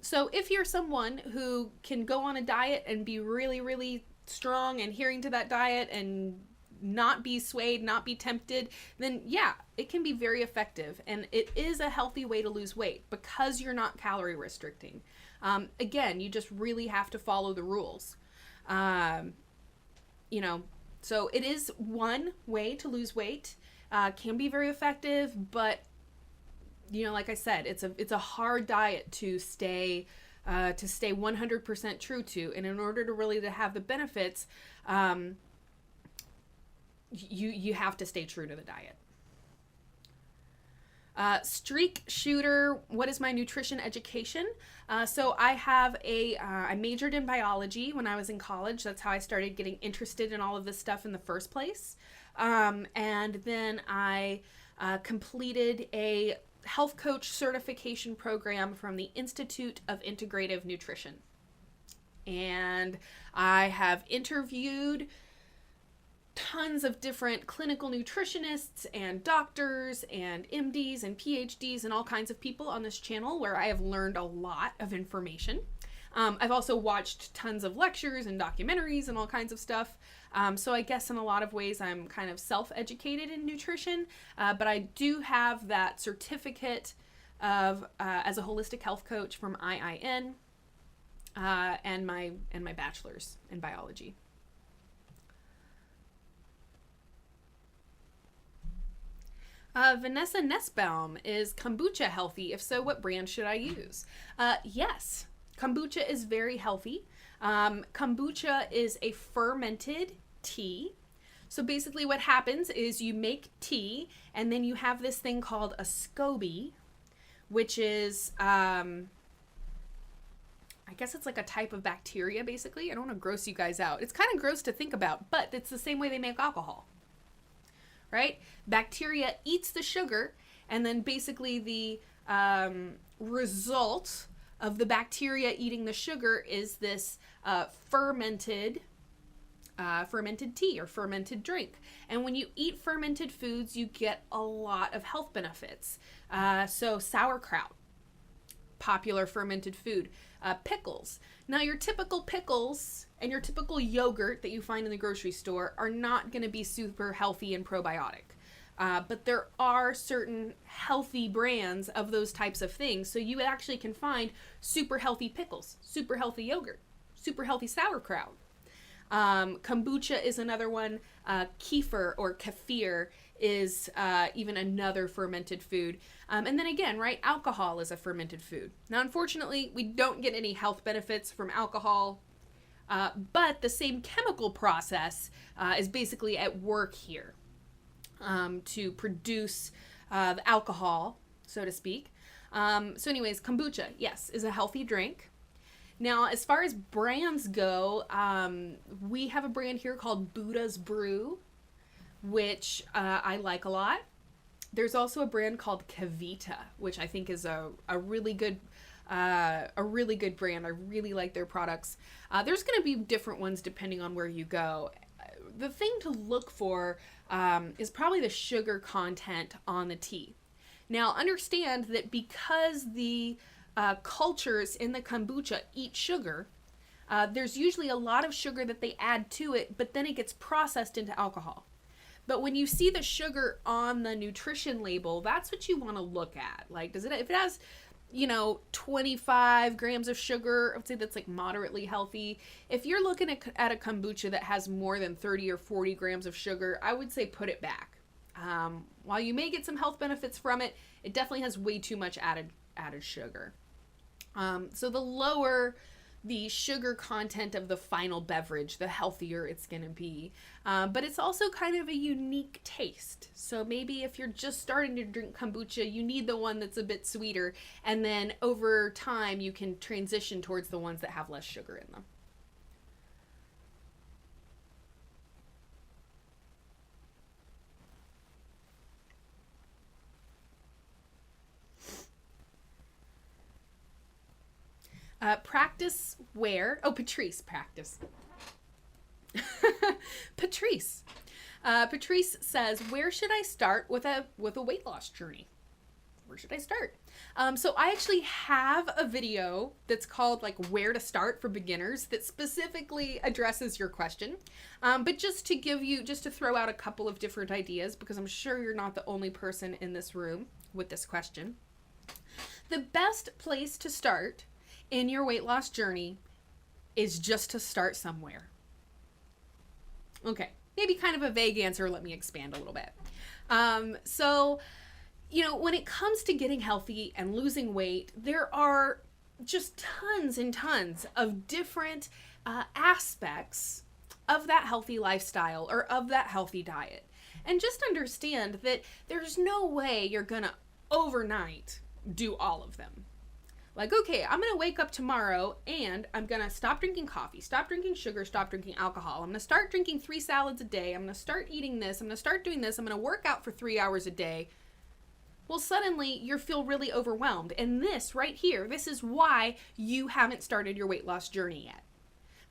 So if you're someone who can go on a diet and be really, really strong and adhering to that diet and not be swayed, not be tempted, then yeah, it can be very effective. And it is a healthy way to lose weight because you're not calorie restricting. Again, you just really have to follow the rules. So it is one way to lose weight, can be very effective, but like I said, it's a hard diet to stay 100% true to. And in order to really to have the benefits, you have to stay true to the diet. Streak shooter, what is my nutrition education? So I have I majored in biology when I was in college. That's how I started getting interested in all of this stuff in the first place. And then I completed a health coach certification program from the Institute of Integrative Nutrition. And I have interviewed tons of different clinical nutritionists and doctors and MDs and PhDs and all kinds of people on this channel where I have learned a lot of information. I've also watched tons of lectures and documentaries and all kinds of stuff. So I guess in a lot of ways I'm kind of self-educated in nutrition, but I do have that certificate of as a holistic health coach from IIN and my bachelor's in biology. Vanessa Nussbaum, is kombucha healthy? If so, what brand should I use? Yes, kombucha is very healthy. Kombucha is a fermented tea. So basically what happens is you make tea and then you have this thing called a SCOBY, which is, I guess it's like a type of bacteria basically. I don't want to gross you guys out. It's kind of gross to think about, but it's the same way they make alcohol. Right? Bacteria eats the sugar, and then basically the result of the bacteria eating the sugar is this fermented tea or fermented drink. And when you eat fermented foods, you get a lot of health benefits. So sauerkraut, popular fermented food. Pickles. Now your typical pickles and your typical yogurt that you find in the grocery store are not going to be super healthy and probiotic. But there are certain healthy brands of those types of things. So you actually can find super healthy pickles, super healthy yogurt, super healthy sauerkraut. Kombucha is another one. Kefir or kefir is even another fermented food. And then again, right, alcohol is a fermented food. Now, unfortunately, we don't get any health benefits from alcohol, but the same chemical process is basically at work here to produce the alcohol, so to speak. So anyways, kombucha, yes, is a healthy drink. Now, as far as brands go, we have a brand here called Buddha's Brew, which I like a lot. There's also a brand called Kavita, which I think is a really good brand. I really like their products. There's going to be different ones depending on where you go. The thing to look for is probably the sugar content on the tea. Now, understand that because the cultures in the kombucha eat sugar, there's usually a lot of sugar that they add to it, but then it gets processed into alcohol. But when you see the sugar on the nutrition label, that's what you want to look at. Like, if it has, 25 grams of sugar, I would say that's like moderately healthy. If you're looking at a kombucha that has more than 30 or 40 grams of sugar, I would say put it back. While you may get some health benefits from it, it definitely has way too much added sugar. So the lower the sugar content of the final beverage, the healthier it's going to be. But it's also kind of a unique taste. So maybe if you're just starting to drink kombucha, you need the one that's a bit sweeter. And then over time, you can transition towards the ones that have less sugar in them. Practice where? Oh, Patrice, practice. Patrice. Patrice says, where should I start with a weight loss journey? Where should I start? So I actually have a video that's called like where to start for beginners that specifically addresses your question. But just to throw out a couple of different ideas, because I'm sure you're not the only person in this room with this question. The best place to start in your weight loss journey is just to start somewhere. Okay, maybe kind of a vague answer. Let me expand a little bit. So, when it comes to getting healthy and losing weight, there are just tons and tons of different aspects of that healthy lifestyle or of that healthy diet. And just understand that there's no way you're gonna overnight do all of them. Like, okay, I'm going to wake up tomorrow and I'm going to stop drinking coffee, stop drinking sugar, stop drinking alcohol. I'm going to start drinking 3 salads a day. I'm going to start eating this. I'm going to start doing this. I'm going to work out for 3 hours a day. Well, suddenly you feel really overwhelmed. And this right here, this is why you haven't started your weight loss journey yet.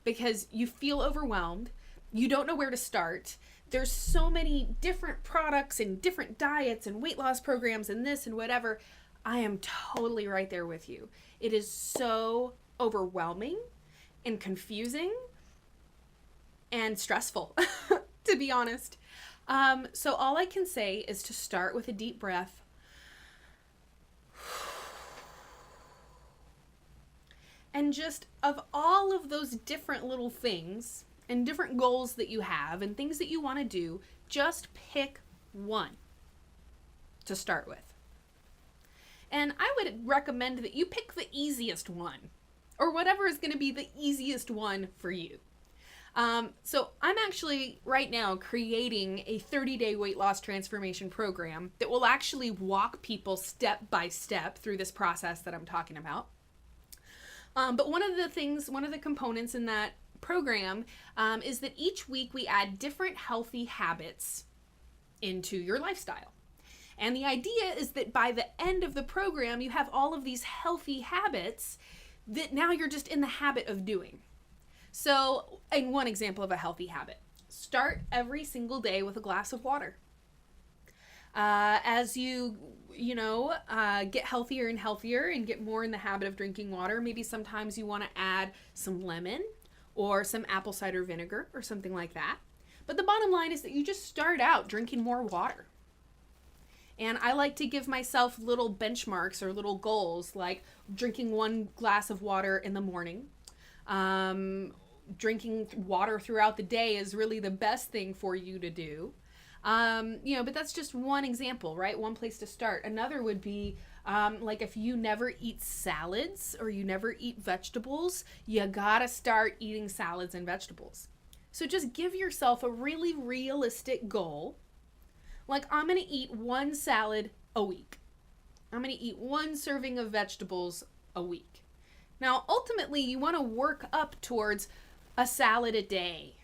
Because you feel overwhelmed. You don't know where to start. There's so many different products and different diets and weight loss programs and this and whatever. I am totally right there with you. It is so overwhelming and confusing and stressful, to be honest. So all I can say is to start with a deep breath. And just of all of those different little things and different goals that you have and things that you want to do, just pick one. to start with. And I would recommend that you pick the easiest one, or whatever is going to be the easiest one for you. So I'm actually right now creating a 30-day weight loss transformation program that will actually walk people step by step through this process that I'm talking about. But one of the components in that program is that each week we add different healthy habits into your lifestyle. And the idea is that by the end of the program, you have all of these healthy habits that now you're just in the habit of doing. So, in one example of a healthy habit, start every single day with a glass of water. As you get healthier and healthier and get more in the habit of drinking water, maybe sometimes you want to add some lemon or some apple cider vinegar or something like that. But the bottom line is that you just start out drinking more water. And I like to give myself little benchmarks or little goals, like drinking 1 glass of water in the morning. Drinking water throughout the day is really the best thing for you to do. But that's just one example, right? One place to start. Another would be like if you never eat salads or you never eat vegetables, you gotta start eating salads and vegetables. So just give yourself a really realistic goal. Like, I'm going to eat 1 salad a week. I'm going to eat 1 serving of vegetables a week. Now, ultimately, you want to work up towards a salad a day.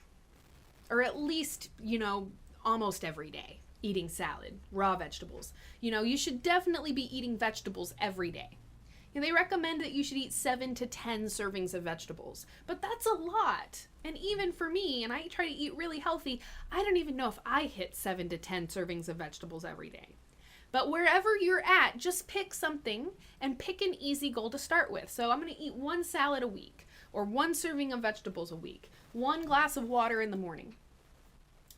Or at least, almost every day, eating salad, raw vegetables. You should definitely be eating vegetables every day. And they recommend that you should eat 7 to 10 servings of vegetables. But that's a lot. And even for me, and I try to eat really healthy, I don't even know if I hit 7 to 10 servings of vegetables every day. But wherever you're at, just pick something and pick an easy goal to start with. So I'm going to eat 1 salad a week, or 1 serving of vegetables a week, 1 glass of water in the morning.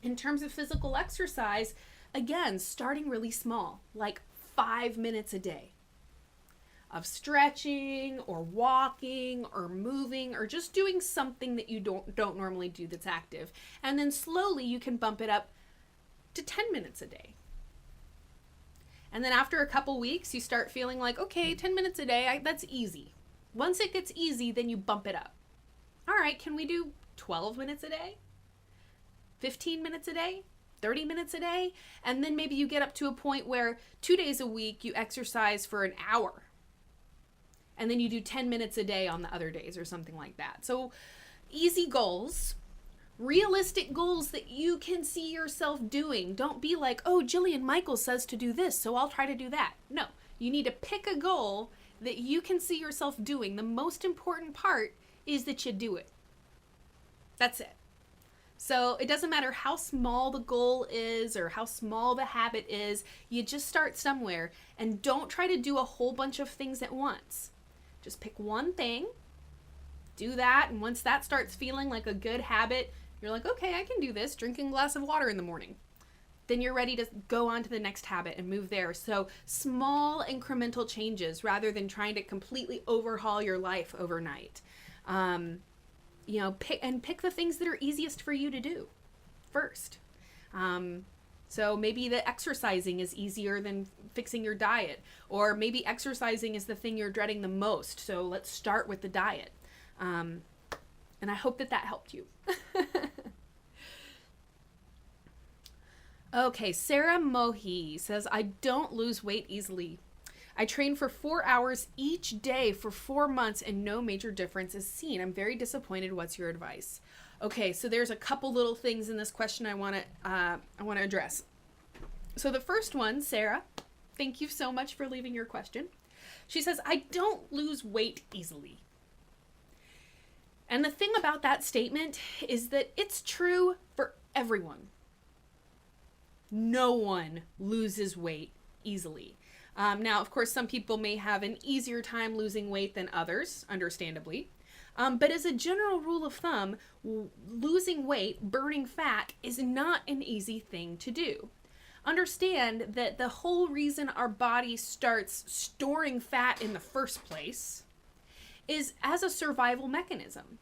In terms of physical exercise, again, starting really small, like 5 minutes a day of stretching or walking or moving or just doing something that you don't normally do that's active. And then slowly you can bump it up to 10 minutes a day. And then after a couple weeks, you start feeling like, okay, 10 minutes a day, that's easy. Once it gets easy, then you bump it up. All right, can we do 12 minutes a day? 15 minutes a day? 30 minutes a day? And then maybe you get up to a point where 2 days a week you exercise for an hour. And then you do 10 minutes a day on the other days or something like that. So easy goals, realistic goals that you can see yourself doing. Don't be like, oh, Jillian Michaels says to do this, so I'll try to do that. No, you need to pick a goal that you can see yourself doing. The most important part is that you do it. That's it. So it doesn't matter how small the goal is or how small the habit is, you just start somewhere and don't try to do a whole bunch of things at once. Just pick one thing, do that, and once that starts feeling like a good habit, you're like, okay, I can do this, drinking a glass of water in the morning. Then you're ready to go on to the next habit and move there. So small incremental changes rather than trying to completely overhaul your life overnight. Pick the things that are easiest for you to do first. So maybe the exercising is easier than fixing your diet, or maybe exercising is the thing you're dreading the most. So let's start with the diet. And I hope that helped you. Okay, Sarah Mohi says, I don't lose weight easily. I train for 4 hours each day for 4 months and no major difference is seen. I'm very disappointed. What's your advice? Okay, so there's a couple little things in this question I want to address. So the first one, Sarah, thank you so much for leaving your question. She says, I don't lose weight easily. And the thing about that statement is that it's true for everyone. No one loses weight easily. Now, of course, some people may have an easier time losing weight than others, understandably. But as a general rule of thumb, losing weight, burning fat, is not an easy thing to do. Understand that the whole reason our body starts storing fat in the first place is as a survival mechanism.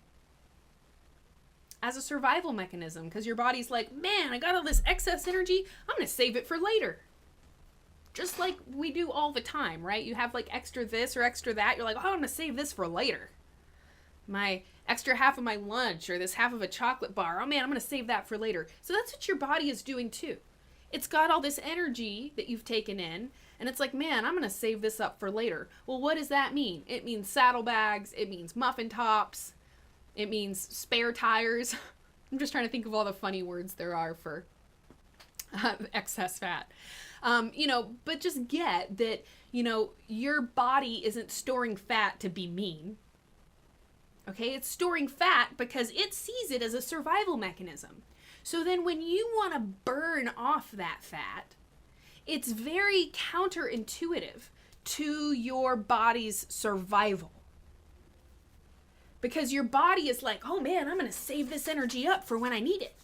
As a survival mechanism, because your body's like, man, I got all this excess energy, I'm going to save it for later. just like we do all the time, right? You have like extra this or extra that. You're like, oh, I'm going to save this for later. My extra half of my lunch or this half of a chocolate bar. Oh man, I'm going to save that for later. So that's what your body is doing too. It's got all this energy that you've taken in, and it's like, man, I'm going to save this up for later. Well, what does that mean? It means saddlebags. It means muffin tops. It means spare tires. I'm just trying to think of all the funny words there are for excess fat. But just get that, your body isn't storing fat to be mean. Okay, it's storing fat because it sees it as a survival mechanism. So then when you want to burn off that fat, it's very counterintuitive to your body's survival. Because your body is like, oh man, I'm going to save this energy up for when I need it.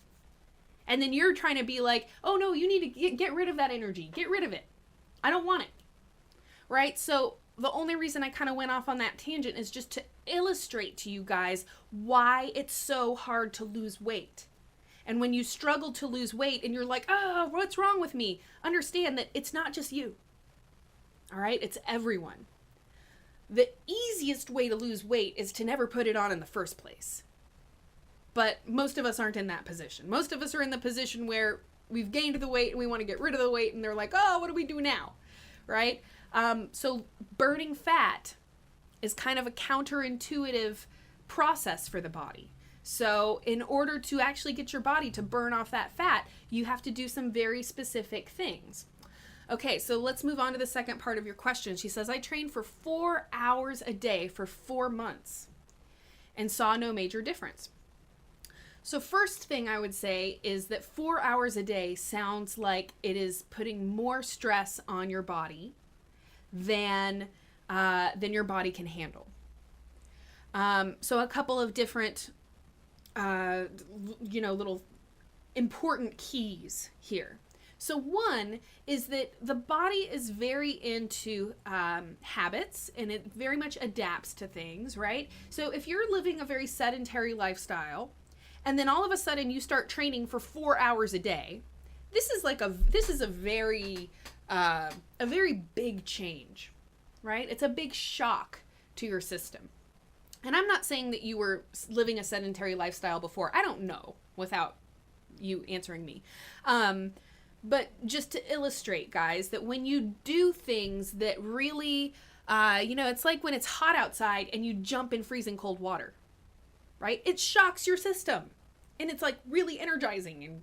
And then you're trying to be like, oh no, you need to get rid of that energy. Get rid of it. I don't want it. Right? So the only reason I kind of went off on that tangent is just to illustrate to you guys why it's so hard to lose weight. And when you struggle to lose weight and you're like, oh, what's wrong with me? Understand that it's not just you. All right? It's everyone. The easiest way to lose weight is to never put it on in the first place. But most of us aren't in that position. Most of us are in the position where we've gained the weight and we want to get rid of the weight, and they're like, oh, what do we do now? Right? So burning fat is kind of a counterintuitive process for the body. So in order to actually get your body to burn off that fat, you have to do some very specific things. Okay, so let's move on to the second part of your question. She says, I trained for 4 hours a day for 4 months and saw no major difference. So first thing I would say is that 4 hours a day sounds like it is putting more stress on your body than your body can handle. So a couple of different, little important keys here. So one is that the body is very into habits, and it very much adapts to things, right? So if you're living a very sedentary lifestyle, and then all of a sudden you start training for 4 hours a day, this is a very big change, right? It's a big shock to your system. And I'm not saying that you were living a sedentary lifestyle before. I don't know without you answering me. But just to illustrate, guys, that when you do things that really, it's like when it's hot outside and you jump in freezing cold water, right? It shocks your system. And it's like really energizing and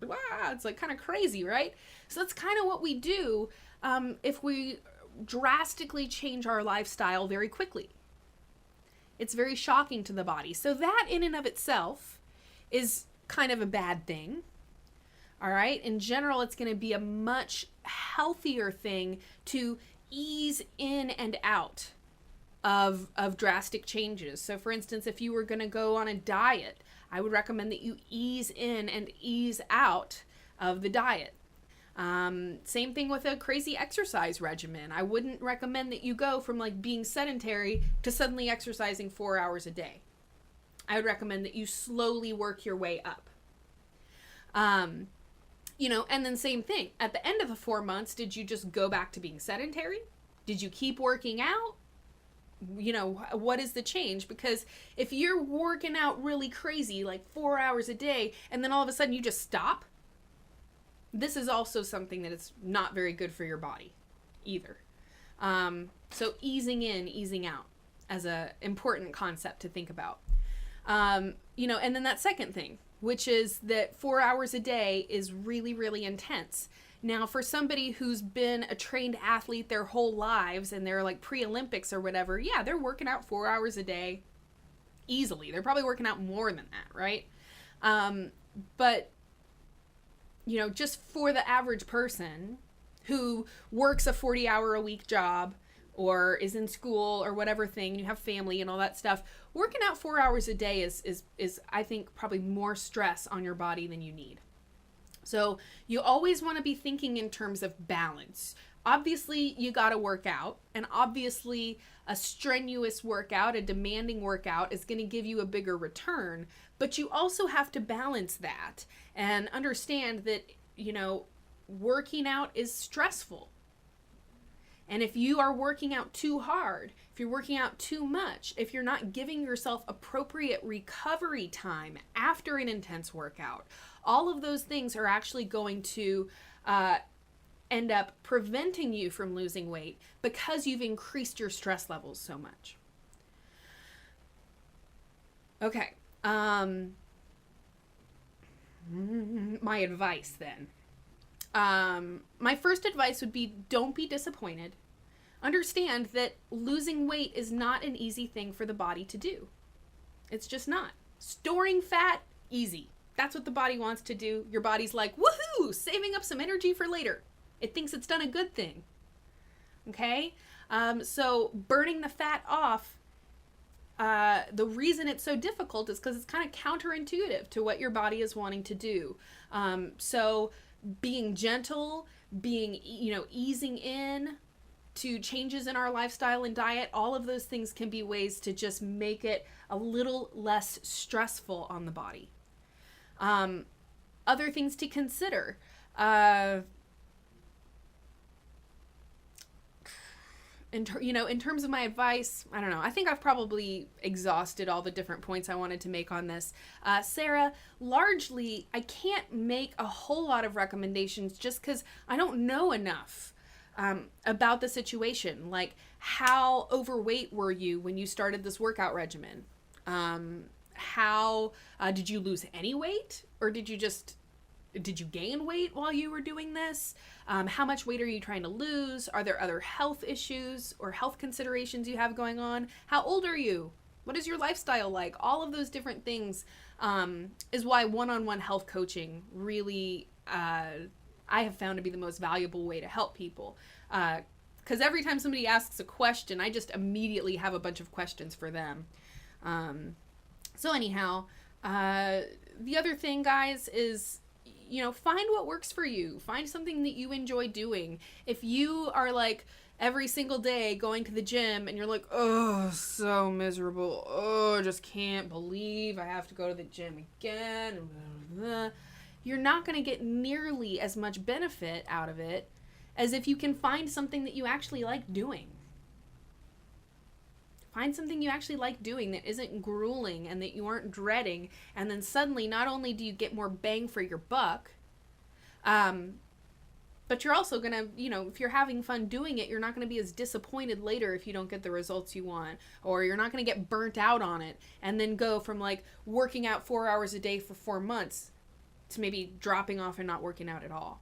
it's like kind of crazy, right? So that's kind of what we do if we drastically change our lifestyle very quickly. It's very shocking to the body. So that in and of itself is kind of a bad thing. All right. In general, it's going to be a much healthier thing to ease in and out of drastic changes. So for instance, if you were going to go on a diet, I would recommend that you ease in and ease out of the diet. Same thing with a crazy exercise regimen. I wouldn't recommend that you go from like being sedentary to suddenly exercising 4 hours a day. I would recommend that you slowly work your way up. And then same thing. At the end of the 4 months, did you just go back to being sedentary? Did you keep working out? What is the change? Because if you're working out really crazy, like 4 hours a day, and then all of a sudden you just stop, this is also something that is not very good for your body either. So easing in, easing out as a important concept to think about. And then that second thing, which is that 4 hours a day is really, really intense. Now, for somebody who's been a trained athlete their whole lives and they're like pre-Olympics or whatever, yeah, they're working out 4 hours a day easily. They're probably working out more than that, right? But just for the average person who works a 40-hour-a-week job or is in school or whatever thing, you have family and all that stuff, working out 4 hours a day is I think probably more stress on your body than you need. So you always want to be thinking in terms of balance. Obviously, you got to work out, and obviously a strenuous workout, a demanding workout is going to give you a bigger return, but you also have to balance that and understand that, working out is stressful. And if you are working out too hard, if you're working out too much, if you're not giving yourself appropriate recovery time after an intense workout, all of those things are actually going to end up preventing you from losing weight because you've increased your stress levels so much. Okay. My advice then. My first advice would be, don't be disappointed. Understand that losing weight is not an easy thing for the body to do. It's just not. Storing fat, easy. That's what the body wants to do. Your body's like, woohoo, saving up some energy for later. It thinks it's done a good thing. Okay? So burning the fat off, the reason it's so difficult is because it's kind of counterintuitive to what your body is wanting to do. So being gentle, easing in to changes in our lifestyle and diet, all of those things can be ways to just make it a little less stressful on the body. Other things to consider. In terms of my advice, I don't know. I think I've probably exhausted all the different points I wanted to make on this. Sarah, largely, I can't make a whole lot of recommendations just because I don't know enough about the situation. Like, how overweight were you when you started this workout regimen? How did you lose any weight? Or did you gain weight while you were doing this? How much weight are you trying to lose? Are there other health issues or health considerations you have going on? How old are you? What is your lifestyle like? All of those different things is why one-on-one health coaching really, I have found to be the most valuable way to help people. Because every time somebody asks a question, I just immediately have a bunch of questions for them. So anyhow, the other thing, guys, is find what works for you. Find something that you enjoy doing. If you are like every single day going to the gym and you're like, oh, so miserable. Oh, I just can't believe I have to go to the gym again. You're not going to get nearly as much benefit out of it as if you can find something that you actually like doing. Find something you actually like doing that isn't grueling and that you aren't dreading. And then suddenly, not only do you get more bang for your buck, but you're also going to, if you're having fun doing it, you're not going to be as disappointed later if you don't get the results you want. Or you're not going to get burnt out on it and then go from like working out 4 hours a day for 4 months to maybe dropping off and not working out at all.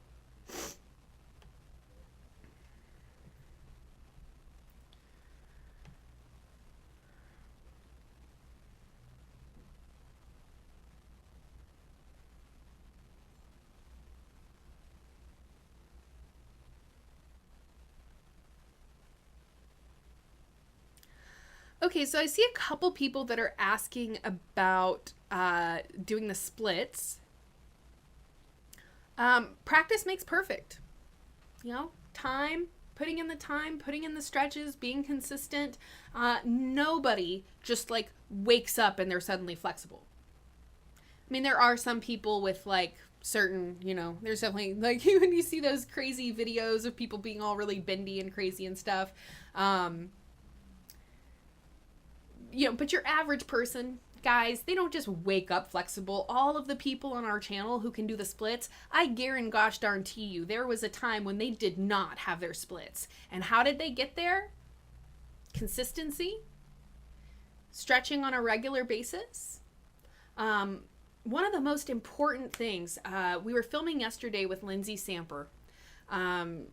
Okay, so I see a couple people that are asking about doing the splits. Practice makes perfect. Time, putting in the time, putting in the stretches, being consistent. Nobody just like wakes up and they're suddenly flexible. I mean, there are some people with like certain, there's definitely like when you see those crazy videos of people being all really bendy and crazy and stuff. But your average person, guys, they don't just wake up flexible. All of the people on our channel who can do the splits, I guarantee you, there was a time when they did not have their splits. And how did they get there? Consistency, stretching on a regular basis. One of the most important things, we were filming yesterday with Lindsay Samper.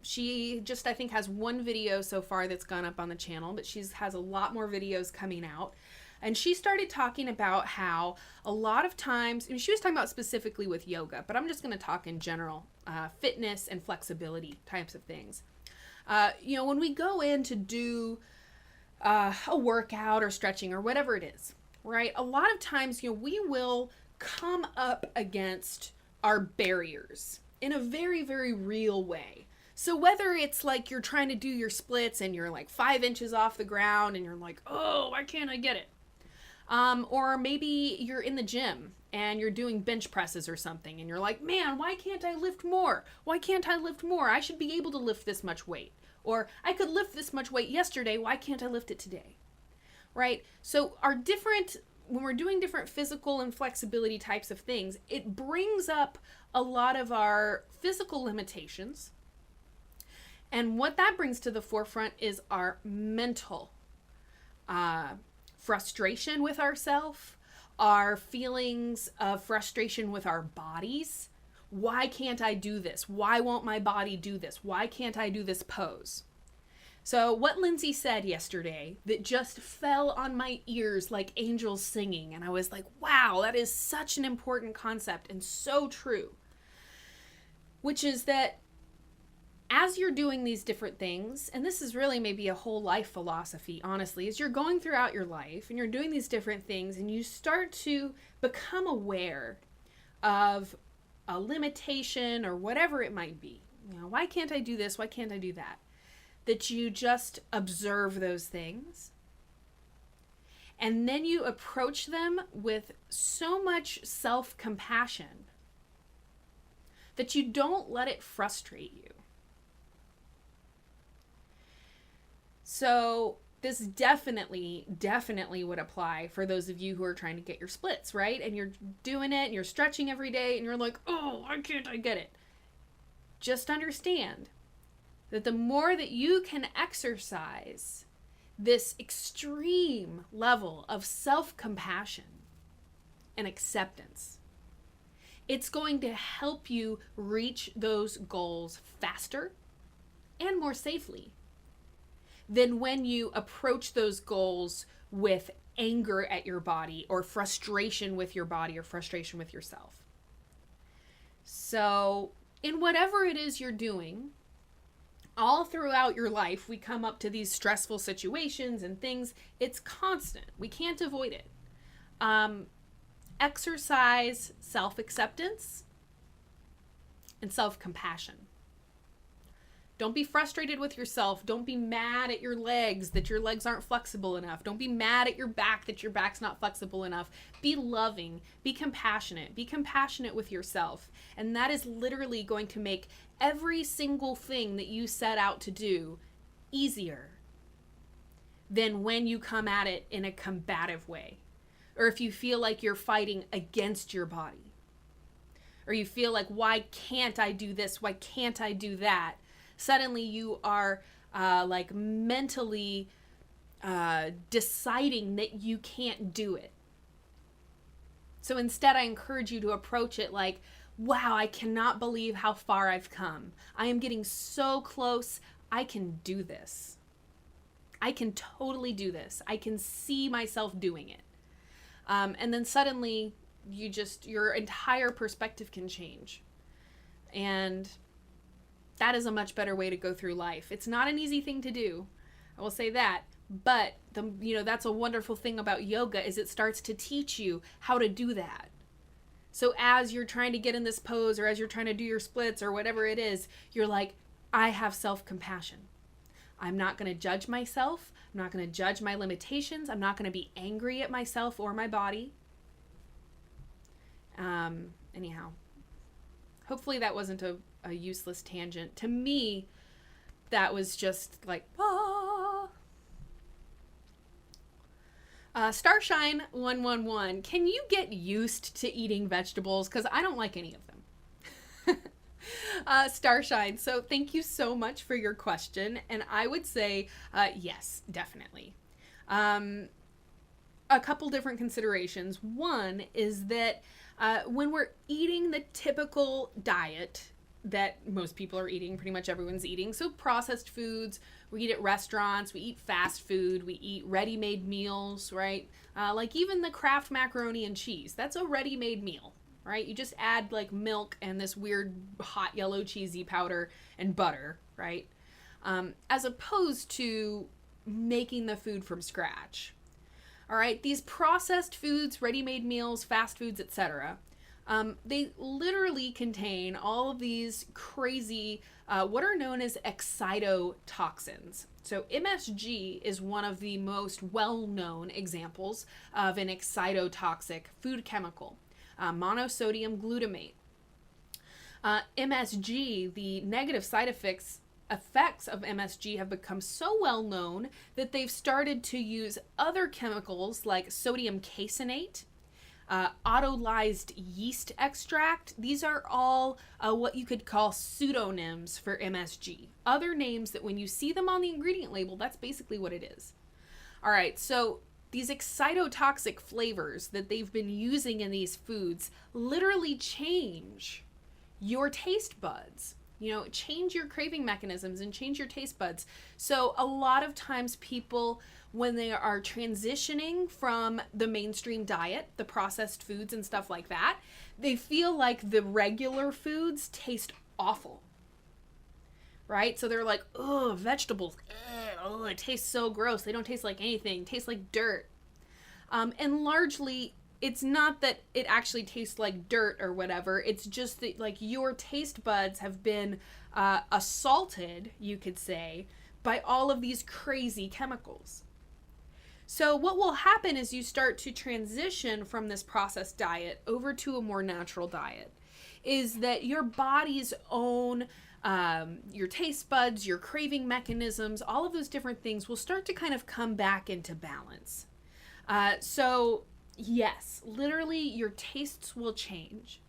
She just, I think, has one video so far that's gone up on the channel, but she has a lot more videos coming out. And she started talking about how a lot of times, she was talking about specifically with yoga, but I'm just going to talk in general, fitness and flexibility types of things. When we go in to do a workout or stretching or whatever it is, right? A lot of times, we will come up against our barriers in a very, very real way. So whether it's like you're trying to do your splits and you're like 5 inches off the ground and you're like, oh, why can't I get it? Or maybe you're in the gym and you're doing bench presses or something and you're like, man, why can't I lift more? Why can't I lift more? I should be able to lift this much weight. Or I could lift this much weight yesterday, why can't I lift it today? Right? So when we're doing different physical and flexibility types of things, it brings up a lot of our physical limitations. And what that brings to the forefront is our mental frustration with ourselves, our feelings of frustration with our bodies. Why can't I do this? Why won't my body do this? Why can't I do this pose? So what Lindsay said yesterday that just fell on my ears like angels singing, and I was like, wow, that is such an important concept and so true, which is that as you're doing these different things, and this is really maybe a whole life philosophy, honestly, as you're going throughout your life and you're doing these different things and you start to become aware of a limitation or whatever it might be, why can't I do this? Why can't I do that? That you just observe those things. And then you approach them with so much self-compassion that you don't let it frustrate you. So this definitely would apply for those of you who are trying to get your splits, right? And you're doing it and you're stretching every day and you're like, oh, why can't I get it? Just understand that the more that you can exercise this extreme level of self-compassion and acceptance, it's going to help you reach those goals faster and more safely than when you approach those goals with anger at your body or frustration with your body or frustration with yourself. So in whatever it is you're doing, all throughout your life, we come up to these stressful situations and things. It's constant. We can't avoid it. Exercise self-acceptance and self-compassion. Don't be frustrated with yourself. Don't be mad at your legs that your legs aren't flexible enough. Don't be mad at your back that your back's not flexible enough. Be loving. Be compassionate. Be compassionate with yourself. And that is literally going to make every single thing that you set out to do easier than when you come at it in a combative way. Or if you feel like you're fighting against your body. Or you feel like, why can't I do this? Why can't I do that? Suddenly you are like mentally deciding that you can't do it. So instead, I encourage you to approach it like, wow, I cannot believe how far I've come. I am getting so close. I can do this. I can totally do this. I can see myself doing it. And then suddenly your entire perspective can change. And that is a much better way to go through life. It's not an easy thing to do. I will say that. But that's a wonderful thing about yoga is it starts to teach you how to do that. So as you're trying to get in this pose or as you're trying to do your splits or whatever it is, you're like, I have self-compassion. I'm not going to judge myself. I'm not going to judge my limitations. I'm not going to be angry at myself or my body. Anyhow, hopefully that wasn't a useless tangent. To me, that was just like, Starshine 111, can you get used to eating vegetables? Because I don't like any of them. Starshine, so thank you so much for your question. And I would say, yes, definitely. A couple different considerations. One is that when we're eating the typical diet that most people are eating, pretty much everyone's eating, so processed foods, we eat at restaurants, we eat fast food, we eat ready-made meals, right? Like even the Kraft macaroni and cheese, that's a ready-made meal, right? You just add like milk and this weird hot yellow cheesy powder and butter, right? As opposed to making the food from scratch. All right, these processed foods, ready-made meals, fast foods, etc., they literally contain all of these crazy, what are known as excitotoxins. So MSG is one of the most well-known examples of an excitotoxic food chemical, monosodium glutamate. MSG, the negative side effects effects of MSG have become so well known that they've started to use other chemicals like sodium caseinate, autolyzed yeast extract. These are all what you could call pseudonyms for MSG. Other names that when you see them on the ingredient label, that's basically what it is. All right, so these excitotoxic flavors that they've been using in these foods literally change your taste buds. You know, change your craving mechanisms and change your taste buds. So a lot of times people, when they are transitioning from the mainstream diet, the processed foods and stuff like that, they feel like the regular foods taste awful. Right? So they're like, oh, vegetables, oh, it tastes so gross. They don't taste like anything. It tastes like dirt. And largely, it's not that it actually tastes like dirt or whatever. It's just that, like, your taste buds have been assaulted, you could say, by all of these crazy chemicals. So what will happen is you start to transition from this processed diet over to a more natural diet, is that your body's own your taste buds, your craving mechanisms, all of those different things will start to kind of come back into balance. So yes, literally your tastes will change.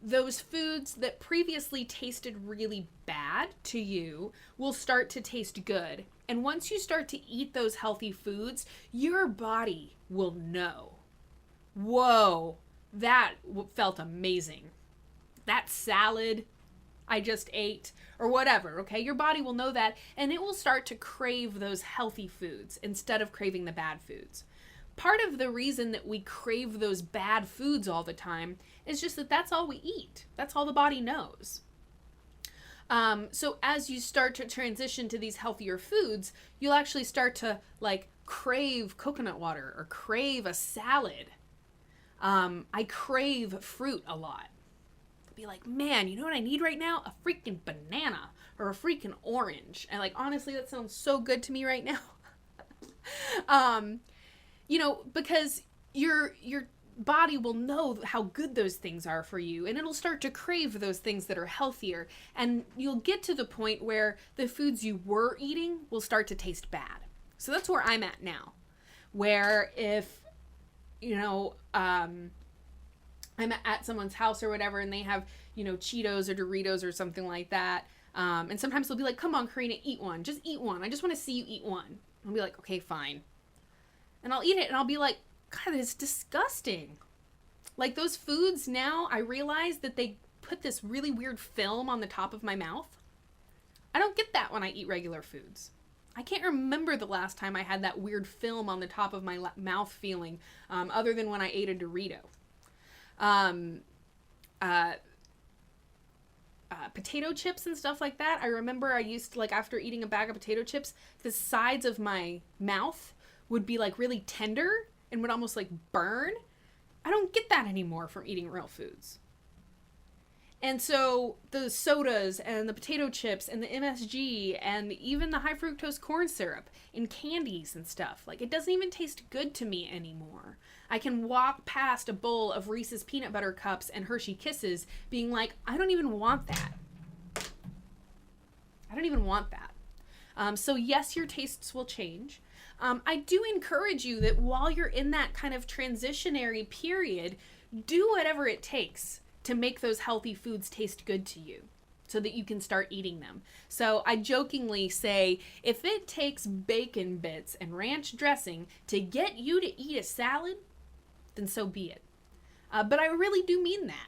Those foods that previously tasted really bad to you will start to taste good. And once you start to eat those healthy foods, your body will know. Whoa, that felt amazing. That salad I just ate, or whatever, okay? Your body will know that, and it will start to crave those healthy foods instead of craving the bad foods. Part of the reason that we crave those bad foods all the time is just that that's all we eat. That's all the body knows. So as you start to transition to these healthier foods, you'll actually start to, like, crave coconut water or crave a salad. I crave fruit a lot. Be like, man, you know what I need right now? A freaking banana or a freaking orange. And, like, honestly, that sounds so good to me right now. You know, because your body will know how good those things are for you, and it'll start to crave those things that are healthier, and you'll get to the point where the foods you were eating will start to taste bad. So that's where I'm at now, where if, you know, I'm at someone's house or whatever, and they have, you know, Cheetos or Doritos or something like that. And sometimes they'll be like, come on, Corrina, eat one. Just eat one. I just want to see you eat one. I'll be like, okay, fine. And I'll eat it, and I'll be like, God, it's disgusting. Like, those foods now, I realize that they put this really weird film on the top of my mouth. I don't get that when I eat regular foods. I can't remember the last time I had that weird film on the top of my mouth feeling, other than when I ate a Dorito. Potato chips and stuff like that. I remember I used to, like, after eating a bag of potato chips, the sides of my mouth would be, like, really tender and would almost, like, burn. I don't get that anymore from eating real foods. And so the sodas and the potato chips and the MSG and even the high fructose corn syrup and candies and stuff, like, it doesn't even taste good to me anymore. I can walk past a bowl of Reese's peanut butter cups and Hershey Kisses being like, I don't even want that. I don't even want that. So yes, your tastes will change. I do encourage you that while you're in that kind of transitionary period, do whatever it takes to make those healthy foods taste good to you so that you can start eating them. So I jokingly say, if it takes bacon bits and ranch dressing to get you to eat a salad, then so be it. But I really do mean that.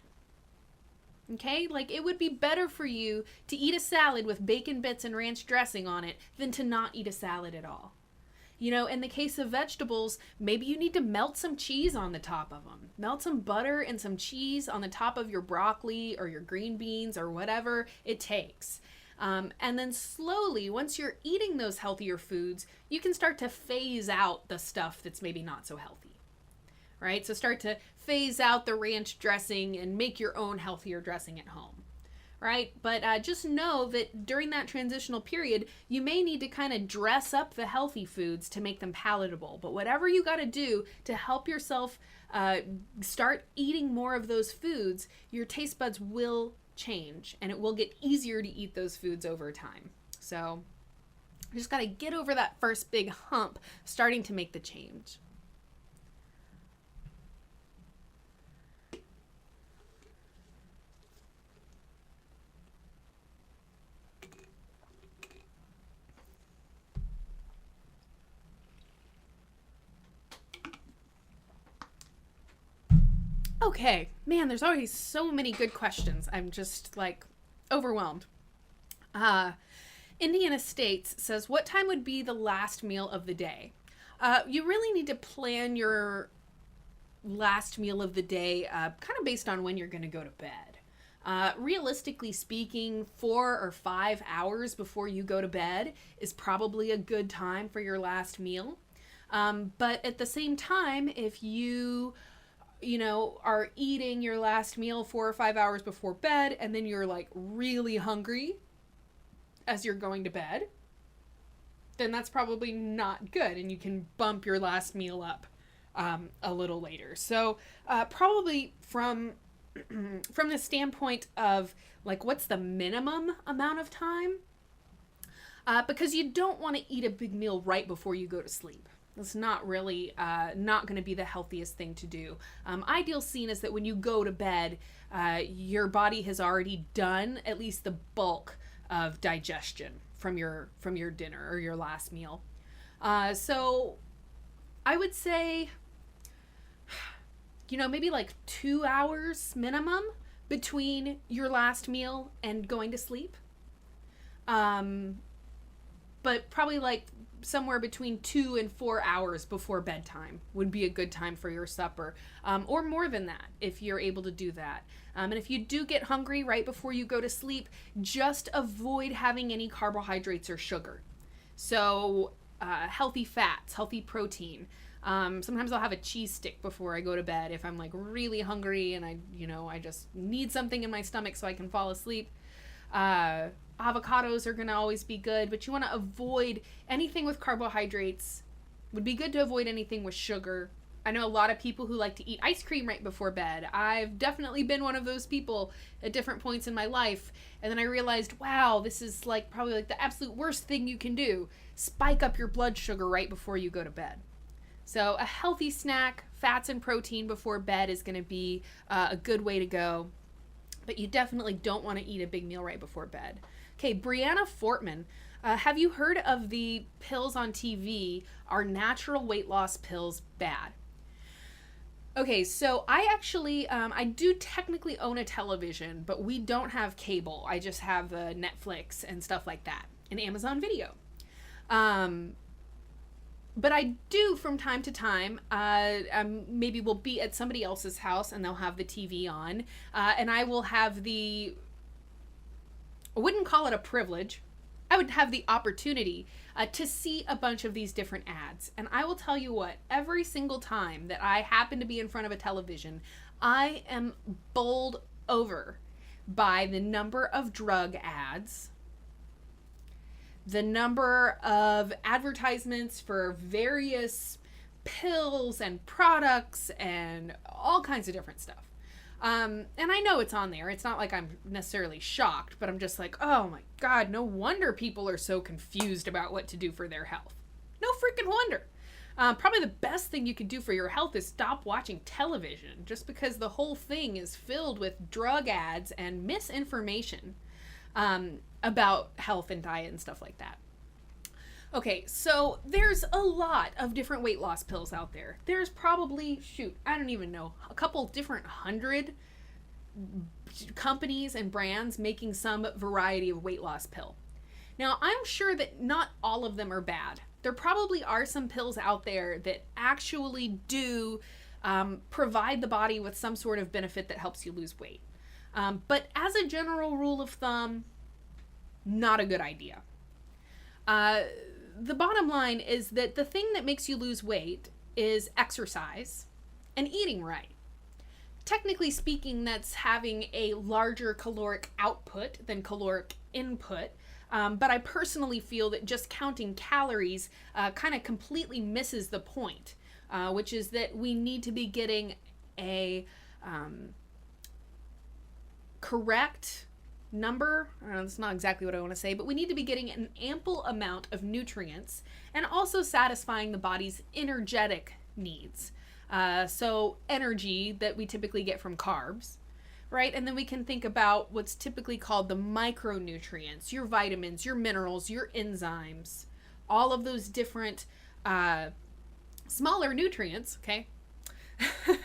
Okay? Like, it would be better for you to eat a salad with bacon bits and ranch dressing on it than to not eat a salad at all. You know, in the case of vegetables, maybe you need to melt some cheese on the top of them. Melt some butter and some cheese on the top of your broccoli or your green beans or whatever it takes. And then slowly, once you're eating those healthier foods, you can start to phase out the stuff that's maybe not so healthy. Right? So start to phase out the ranch dressing and make your own healthier dressing at home. Right? But just know that during that transitional period, you may need to kind of dress up the healthy foods to make them palatable. But whatever you got to do to help yourself start eating more of those foods, your taste buds will change, and it will get easier to eat those foods over time. So you just got to get over that first big hump, starting to make the change. Okay, man, there's always so many good questions. I'm just like overwhelmed. Indiana States says, what time would be the last meal of the day? You really need to plan your last meal of the day kind of based on when you're going to go to bed. Realistically speaking, 4 or 5 hours before you go to bed is probably a good time for your last meal. But at the same time, if you are eating your last meal 4 or 5 hours before bed, and then you're like really hungry as you're going to bed, then that's probably not good, and you can bump your last meal up a little later. So probably from the standpoint of like, what's the minimum amount of time? Because you don't want to eat a big meal right before you go to sleep. It's not really not going to be the healthiest thing to do. Ideal scene is that when you go to bed, your body has already done at least the bulk of digestion from your dinner or your last meal. So I would say, maybe like 2 hours minimum between your last meal and going to sleep. But probably like somewhere between 2 and 4 hours before bedtime would be a good time for your supper, or more than that if you're able to do that. And if you do get hungry right before you go to sleep, just avoid having any carbohydrates or sugar. So healthy fats, healthy protein. Sometimes I'll have a cheese stick before I go to bed if I'm like really hungry and I just need something in my stomach so I can fall asleep. Avocados are going to always be good, but you want to avoid anything with carbohydrates. Would be good to avoid anything with sugar. I know a lot of people who like to eat ice cream right before bed. I've definitely been one of those people at different points in my life. And then I realized, wow, this is probably like the absolute worst thing you can do. Spike up your blood sugar right before you go to bed. So a healthy snack, fats and protein before bed is going to be a good way to go. But you definitely don't want to eat a big meal right before bed. Okay, Brianna Fortman, have you heard of the pills on TV? Are natural weight loss pills bad? Okay, so I actually, I do technically own a television, but we don't have cable. I just have Netflix and stuff like that, and Amazon Video. But I do from time to time, maybe we'll be at somebody else's house and they'll have the TV on, and I will have I wouldn't call it a privilege, I would have the opportunity to see a bunch of these different ads. And I will tell you what, every single time that I happen to be in front of a television, I am bowled over by the number of drug ads, the number of advertisements for various pills and products and all kinds of different stuff. And I know it's on there. It's not like I'm necessarily shocked, but I'm just like, oh my God, no wonder people are so confused about what to do for their health. No freaking wonder. Probably the best thing you could do for your health is stop watching television, just because the whole thing is filled with drug ads and misinformation about health and diet and stuff like that. Okay, so there's a lot of different weight loss pills out there. There's probably, I don't even know, a couple different 100 companies and brands making some variety of weight loss pill. Now, I'm sure that not all of them are bad. There probably are some pills out there that actually do provide the body with some sort of benefit that helps you lose weight. But as a general rule of thumb, not a good idea. The bottom line is that the thing that makes you lose weight is exercise and eating right. Technically speaking, that's having a larger caloric output than caloric input. But I personally feel that just counting calories kind of completely misses the point, which is that we need to be getting a correct number. I don't know, that's not exactly what I want to say, but we need to be getting an ample amount of nutrients and also satisfying the body's energetic needs. So energy that we typically get from carbs, right? And then we can think about what's typically called the micronutrients, your vitamins, your minerals, your enzymes, all of those different smaller nutrients, okay?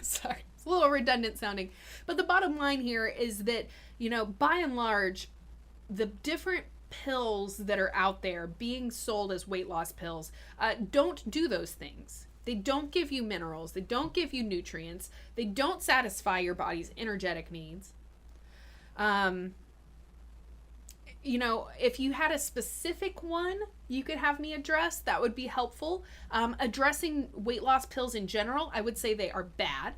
Sorry, it's a little redundant sounding. But the bottom line here is that, you know, by and large, the different pills that are out there being sold as weight loss pills don't do those things. They don't give you minerals. They don't give you nutrients. They don't satisfy your body's energetic needs. You know, if you had a specific one you could have me address, that would be helpful. Addressing weight loss pills in general, I would say they are bad.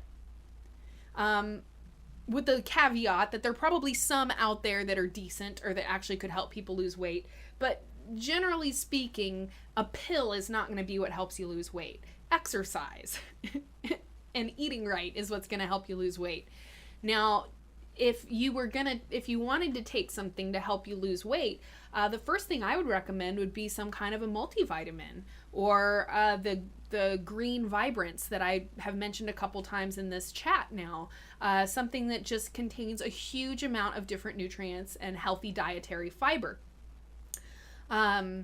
With the caveat that there are probably some out there that are decent or that actually could help people lose weight. But generally speaking, a pill is not going to be what helps you lose weight. Exercise and eating right is what's going to help you lose weight. Now, if you wanted to take something to help you lose weight, the first thing I would recommend would be some kind of a multivitamin or the green vibrants that I have mentioned a couple times in this chat now. Something that just contains a huge amount of different nutrients and healthy dietary fiber. I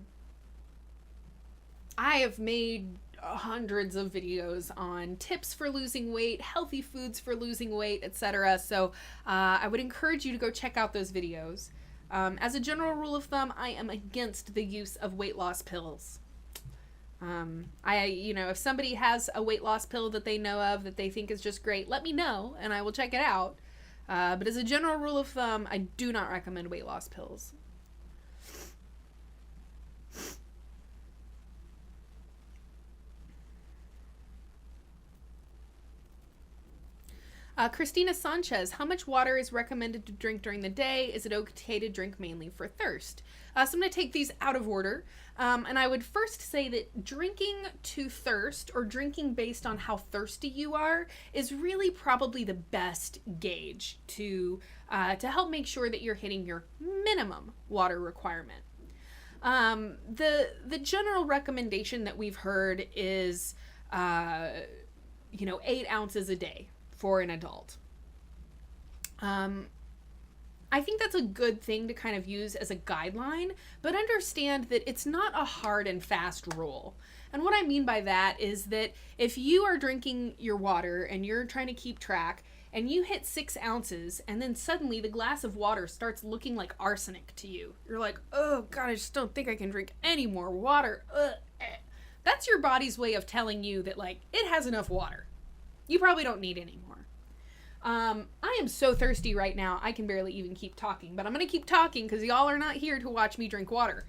have made hundreds of videos on tips for losing weight, healthy foods for losing weight, etc. So I would encourage you to go check out those videos. As a general rule of thumb, I am against the use of weight loss pills. If somebody has a weight loss pill that they know of that they think is just great, let me know and I will check it out. But as a general rule of thumb, I do not recommend weight loss pills. Christina Sanchez, how much water is recommended to drink during the day? Is it okay to drink mainly for thirst? So I'm going to take these out of order. And I would first say that drinking to thirst or drinking based on how thirsty you are is really probably the best gauge to help make sure that you're hitting your minimum water requirement. The general recommendation that we've heard is, 8 ounces a day for an adult. I think that's a good thing to kind of use as a guideline, but understand that it's not a hard and fast rule. And what I mean by that is that if you are drinking your water and you're trying to keep track and you hit 6 ounces and then suddenly the glass of water starts looking like arsenic to you, you're like, oh God, I just don't think I can drink any more water. That's your body's way of telling you that it has enough water. You probably don't need any more. I am so thirsty right now, I can barely even keep talking, but I'm going to keep talking because y'all are not here to watch me drink water.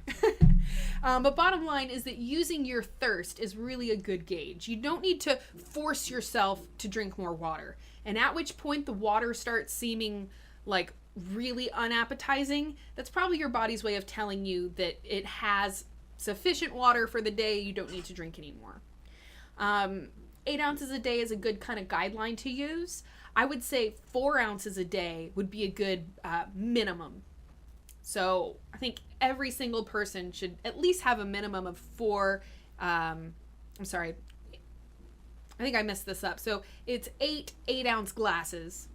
But bottom line is that using your thirst is really a good gauge. You don't need to force yourself to drink more water. And at which point the water starts seeming like really unappetizing, that's probably your body's way of telling you that it has sufficient water for the day, you don't need to drink anymore. 8 ounces a day is a good kind of guideline to use. I would say 4 ounces a day would be a good minimum. So I think every single person should at least have a minimum of 4, I'm sorry, I think I messed this up. So it's 8 8-ounce glasses.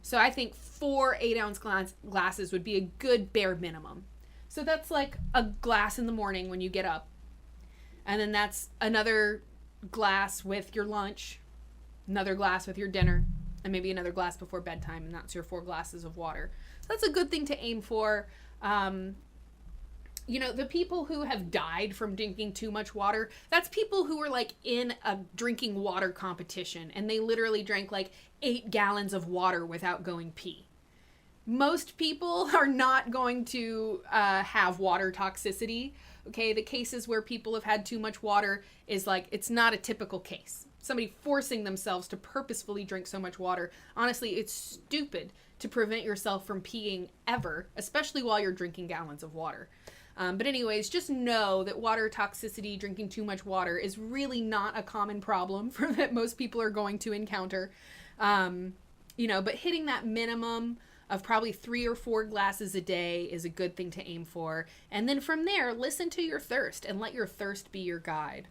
So I think 4 8-ounce glasses would be a good bare minimum. So that's like a glass in the morning when you get up. And then that's another glass with your lunch, another glass with your dinner, and maybe another glass before bedtime, and that's your 4 glasses of water. So that's a good thing to aim for. The people who have died from drinking too much water, that's people who were in a drinking water competition, and they literally drank 8 gallons of water without going pee. Most people are not going to have water toxicity. Okay, the cases where people have had too much water is it's not a typical case. Somebody forcing themselves to purposefully drink so much water. Honestly, it's stupid to prevent yourself from peeing ever, especially while you're drinking gallons of water. But anyways, just know that water toxicity, drinking too much water, is really not a common problem that most people are going to encounter. But hitting that minimum of probably 3 or 4 glasses a day is a good thing to aim for. And then from there, listen to your thirst and let your thirst be your guide.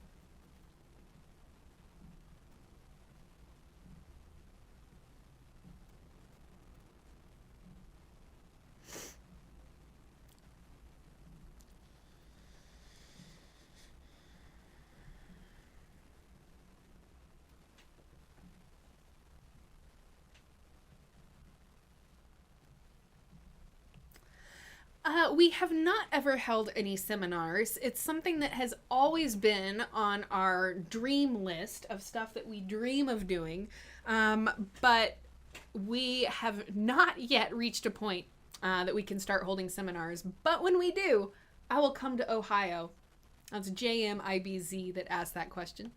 We have not ever held any seminars. It's something that has always been on our dream list of stuff that we dream of doing, but we have not yet reached a point that we can start holding seminars. But when we do, I will come to Ohio. That's JMIBZ that asked that question.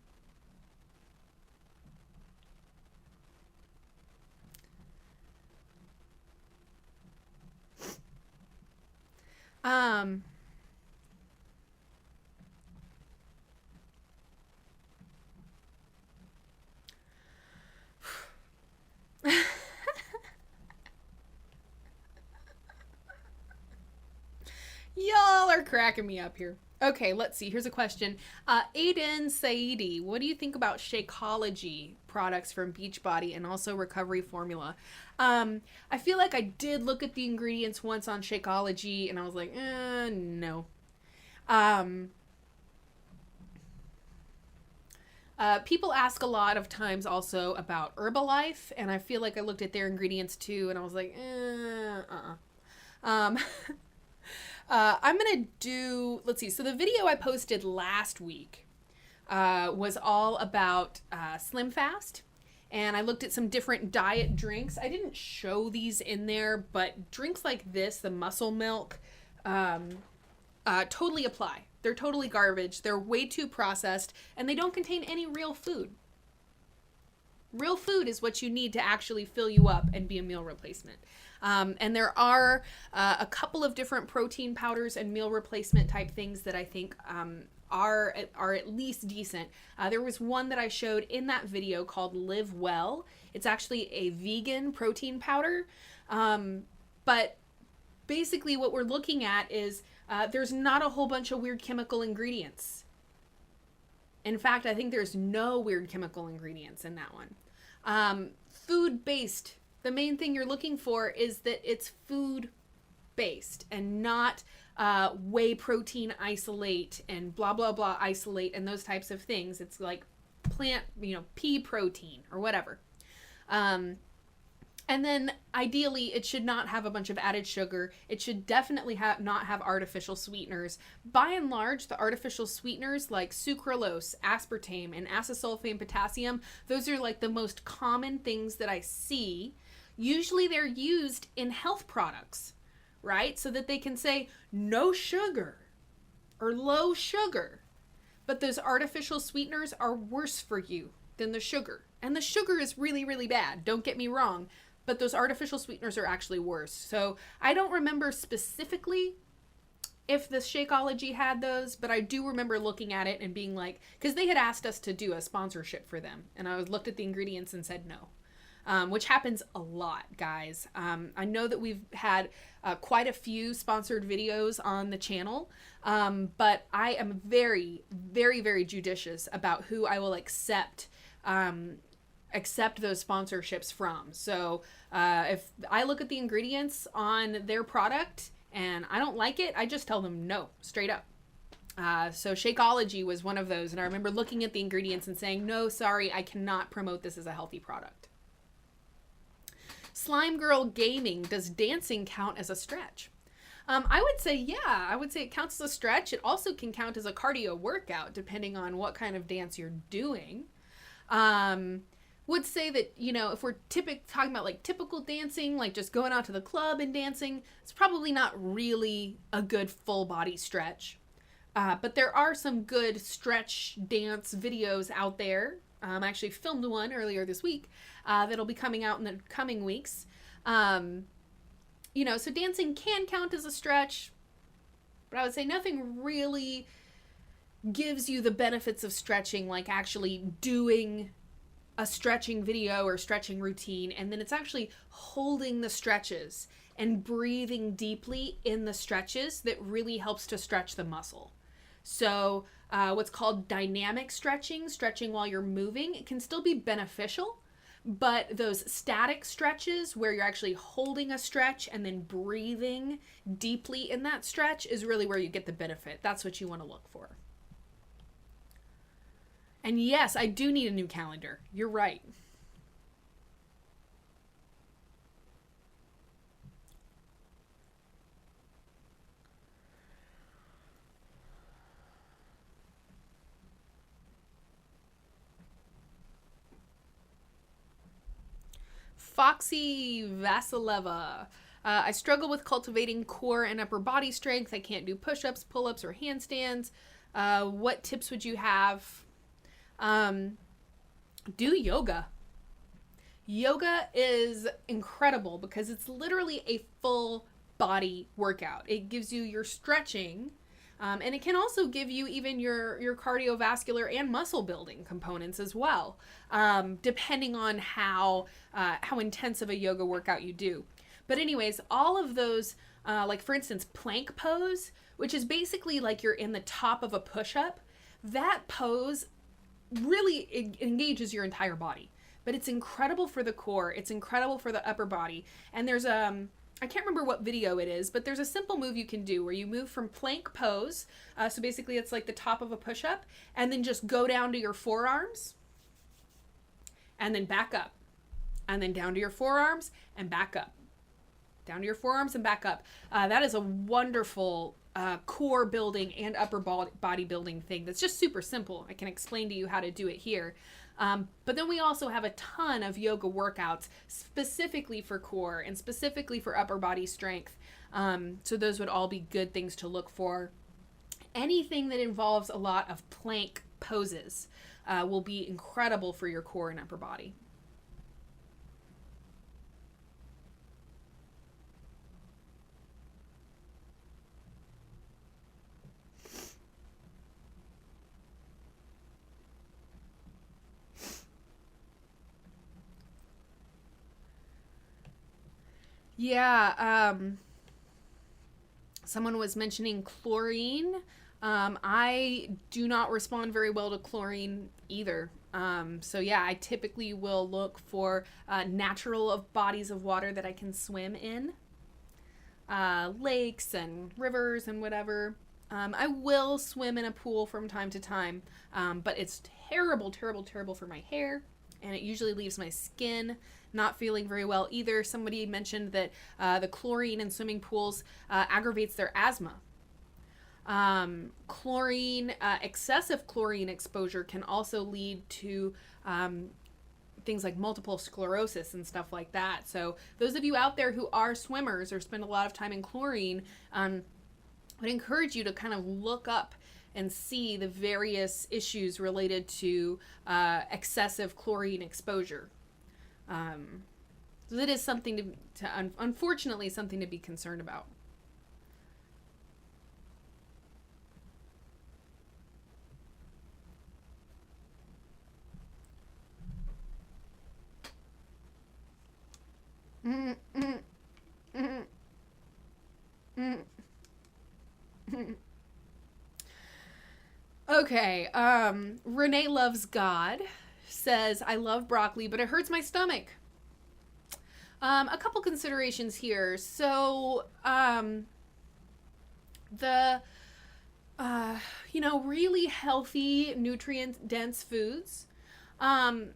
Y'all are cracking me up here. Okay, let's see. Here's a question. Aiden Saidi, what do you think about Shakeology products from Beachbody and also Recovery Formula? I feel like I did look at the ingredients once on Shakeology and I was like, no. People ask a lot of times also about Herbalife, and I feel like I looked at their ingredients too and I was like, I'm going to do, let's see. So the video I posted last week was all about Slim Fast. And I looked at some different diet drinks. I didn't show these in there, but drinks like this, the muscle milk, totally apply. They're totally garbage. They're way too processed, and they don't contain any real food. Real food is what you need to actually fill you up and be a meal replacement. And there are a couple of different protein powders and meal replacement type things that I think are at least decent. There was one that I showed in that video called Live Well. It's actually a vegan protein powder. But basically what we're looking at is there's not a whole bunch of weird chemical ingredients. In fact, I think there's no weird chemical ingredients in that one. Food-based. The main thing you're looking for is that it's food-based and not whey protein isolate and blah, blah, blah isolate and those types of things. It's like plant, pea protein or whatever. And then ideally it should not have a bunch of added sugar. It should definitely not have artificial sweeteners. By and large, the artificial sweeteners like sucralose, aspartame, and acesulfame potassium, those are like the most common things that I see. Usually they're used in health products, right? So that they can say no sugar or low sugar. But those artificial sweeteners are worse for you than the sugar. And the sugar is really, really bad. Don't get me wrong. But those artificial sweeteners are actually worse. So I don't remember specifically if the Shakeology had those, but I do remember looking at it and being like, because they had asked us to do a sponsorship for them. And I looked at the ingredients and said no, which happens a lot, guys. I know that we've had quite a few sponsored videos on the channel, but I am very, very, very judicious about who I will accept those sponsorships from. So if I look at the ingredients on their product and I don't like it, I just tell them no, straight up. So Shakeology was one of those, and I remember looking at the ingredients and saying, no, sorry, I cannot promote this as a healthy product. Slime Girl Gaming, does dancing count as a stretch? I would say, yeah, I would say it counts as a stretch. It also can count as a cardio workout, depending on what kind of dance you're doing. Would say that, if we're talking about like typical dancing, like just going out to the club and dancing, it's probably not really a good full body stretch. But there are some good stretch dance videos out there. I actually filmed one earlier this week that'll be coming out in the coming weeks. So dancing can count as a stretch, but I would say nothing really gives you the benefits of stretching like actually doing a stretching video or stretching routine, and then it's actually holding the stretches and breathing deeply in the stretches that really helps to stretch the muscle. So what's called dynamic stretching, stretching while you're moving, it can still be beneficial, but those static stretches where you're actually holding a stretch and then breathing deeply in that stretch is really where you get the benefit. That's what you want to look for. And yes, I do need a new calendar. You're right. Foxy Vasileva. I struggle with cultivating core and upper body strength. I can't do push-ups, pull-ups, or handstands. What tips would you have? Do yoga. Yoga is incredible because it's literally a full body workout. It gives you your stretching, and it can also give you even your cardiovascular and muscle building components as well, depending on how intense of a yoga workout you do. But anyways, all of those, like for instance, plank pose, which is basically like you're in the top of a push-up, that pose really engages your entire body. But it's incredible for the core. It's incredible for the upper body. And there's I can't remember what video it is, but there's a simple move you can do where you move from plank pose. So basically it's like the top of a push-up, and then just go down to your forearms and then back up, and then down to your forearms and back up, down to your forearms and back up. That is a wonderful core building and upper body building thing that's just super simple. I can explain to you how to do it here. But then we also have a ton of yoga workouts specifically for core and specifically for upper body strength. So those would all be good things to look for. Anything that involves a lot of plank poses will be incredible for your core and upper body. Yeah, someone was mentioning chlorine. I do not respond very well to chlorine either. So yeah, I typically will look for natural bodies of water that I can swim in. Lakes and rivers and whatever. I will swim in a pool from time to time, but it's terrible, terrible, terrible for my hair, and it usually leaves my skin not feeling very well either. Somebody mentioned that the chlorine in swimming pools aggravates their asthma. Excessive chlorine exposure can also lead to things like multiple sclerosis and stuff like that. So those of you out there who are swimmers or spend a lot of time in chlorine, I would encourage you to kind of look up and see the various issues related to excessive chlorine exposure. So it is something unfortunately, something to be concerned about. Okay, Renee Loves God says, I love broccoli, but it hurts my stomach. A couple considerations here. So, really healthy, nutrient-dense foods, for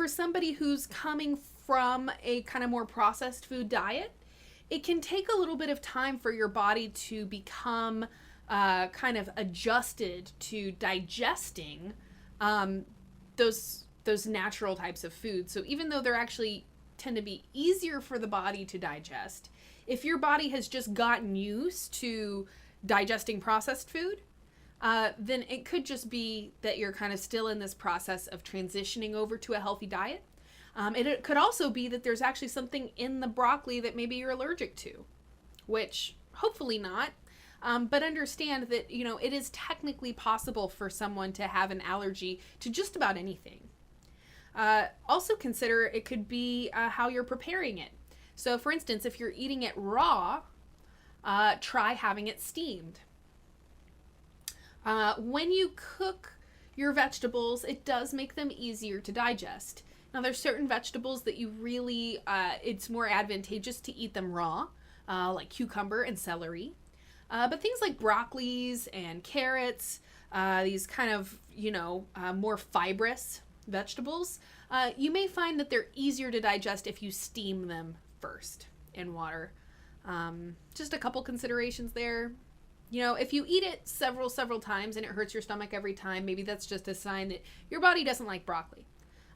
somebody who's coming from a kind of more processed food diet, it can take a little bit of time for your body to become kind of adjusted to digesting those natural types of foods. So even though they're actually tend to be easier for the body to digest, if your body has just gotten used to digesting processed food, then it could just be that you're kind of still in this process of transitioning over to a healthy diet. It could also be that there's actually something in the broccoli that maybe you're allergic to, which hopefully not. But understand that, it is technically possible for someone to have an allergy to just about anything. Also consider it could be how you're preparing it. So for instance, if you're eating it raw, try having it steamed. When you cook your vegetables, it does make them easier to digest. Now there's certain vegetables that you really, it's more advantageous to eat them raw, like cucumber and celery. But things like broccolis and carrots, these kind of, more fibrous vegetables, you may find that they're easier to digest if you steam them first in water. Just a couple considerations there. If you eat it several times and it hurts your stomach every time, maybe that's just a sign that your body doesn't like broccoli.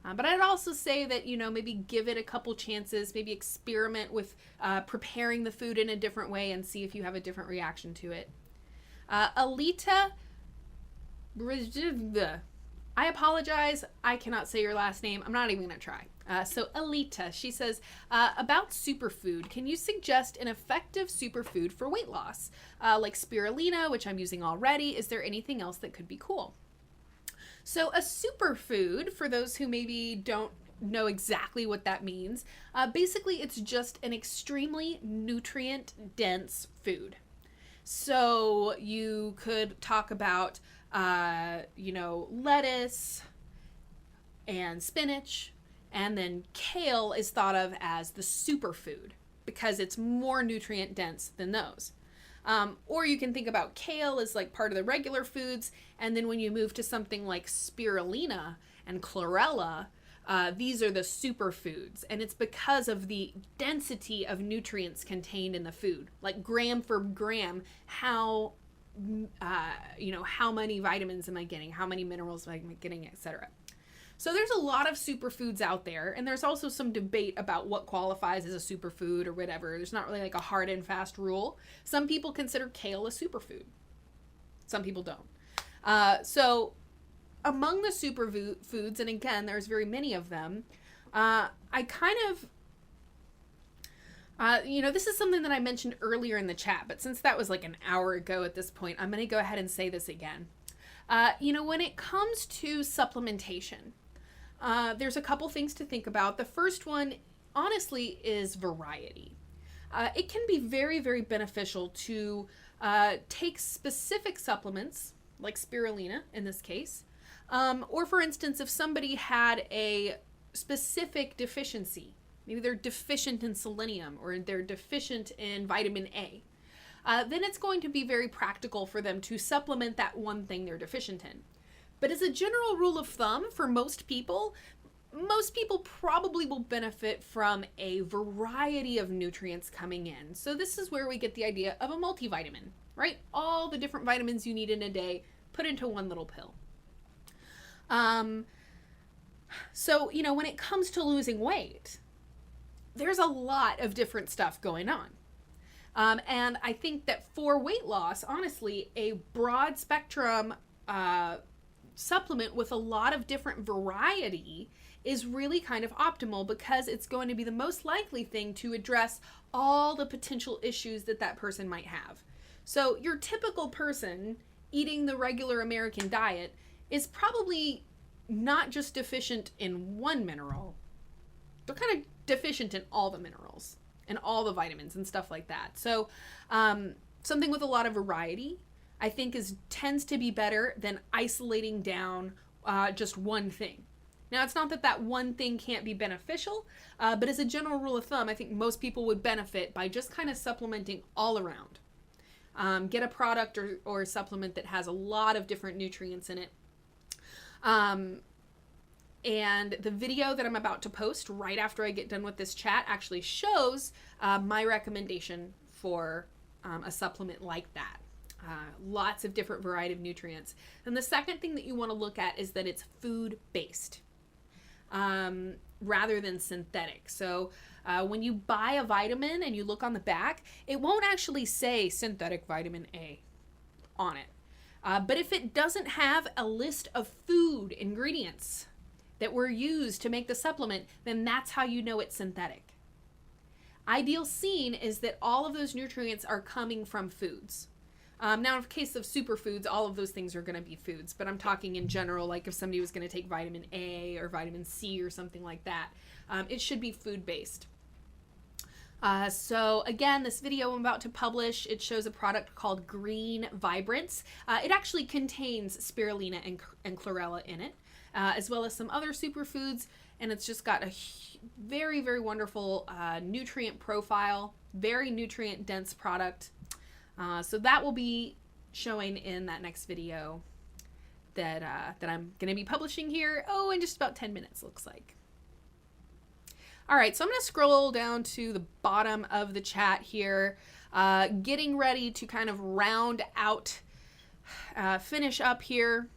But I'd also say that, maybe give it a couple chances, maybe experiment with preparing the food in a different way and see if you have a different reaction to it. Alita, I apologize. I cannot say your last name. I'm not even going to try. So Alita, she says, about superfood, can you suggest an effective superfood for weight loss? Like spirulina, which I'm using already. Is there anything else that could be cool? So a superfood, for those who maybe don't know exactly what that means, basically it's just an extremely nutrient-dense food. So you could talk about, lettuce and spinach, and then kale is thought of as the superfood because it's more nutrient-dense than those. Or you can think about kale as like part of the regular foods, and then when you move to something like spirulina and chlorella, these are the superfoods, and it's because of the density of nutrients contained in the food, like gram for gram, how many vitamins am I getting, how many minerals am I getting, etc. So there's a lot of superfoods out there, and there's also some debate about what qualifies as a superfood or whatever. There's not really like a hard and fast rule. Some people consider kale a superfood. Some people don't. So among the superfoods, and again, there's very many of them, I kind of, this is something that I mentioned earlier in the chat, but since that was like an hour ago at this point, I'm going to go ahead and say this again. When it comes to supplementation, there's a couple things to think about. The first one, honestly, is variety. It can be very, very beneficial to take specific supplements, like spirulina in this case, or for instance, if somebody had a specific deficiency, maybe they're deficient in selenium or they're deficient in vitamin A, then it's going to be very practical for them to supplement that one thing they're deficient in. But as a general rule of thumb, for most people probably will benefit from a variety of nutrients coming in. So this is where we get the idea of a multivitamin, right? All the different vitamins you need in a day put into one little pill. So, when it comes to losing weight, there's a lot of different stuff going on. And I think that for weight loss, honestly, a broad spectrum supplement with a lot of different variety is really kind of optimal because it's going to be the most likely thing to address all the potential issues that person might have. So your typical person eating the regular American diet is probably not just deficient in one mineral, but kind of deficient in all the minerals and all the vitamins and stuff like that. So something with a lot of variety, I think, tends to be better than isolating down just one thing. Now, it's not that one thing can't be beneficial, but as a general rule of thumb, I think most people would benefit by just kind of supplementing all around. Get a product or a supplement that has a lot of different nutrients in it. And the video that I'm about to post right after I get done with this chat actually shows my recommendation for a supplement like that. Lots of different variety of nutrients. And the second thing that you want to look at is that it's food-based rather than synthetic. So when you buy a vitamin and you look on the back, it won't actually say synthetic vitamin A on it. But if it doesn't have a list of food ingredients that were used to make the supplement, then that's how you know it's synthetic. Ideal scene is that all of those nutrients are coming from foods. Now, in case of superfoods, all of those things are going to be foods, but I'm talking in general, like if somebody was going to take vitamin A or vitamin C or something like that, it should be food-based. So again, this video I'm about to publish, it shows a product called Green Vibrance. It actually contains spirulina and chlorella in it, as well as some other superfoods, and it's just got a very, very wonderful nutrient profile, very nutrient dense product. So that will be showing in that next video that I'm going to be publishing here, in just about 10 minutes, looks like. All right, so I'm going to scroll down to the bottom of the chat here, getting ready to kind of round out, finish up here.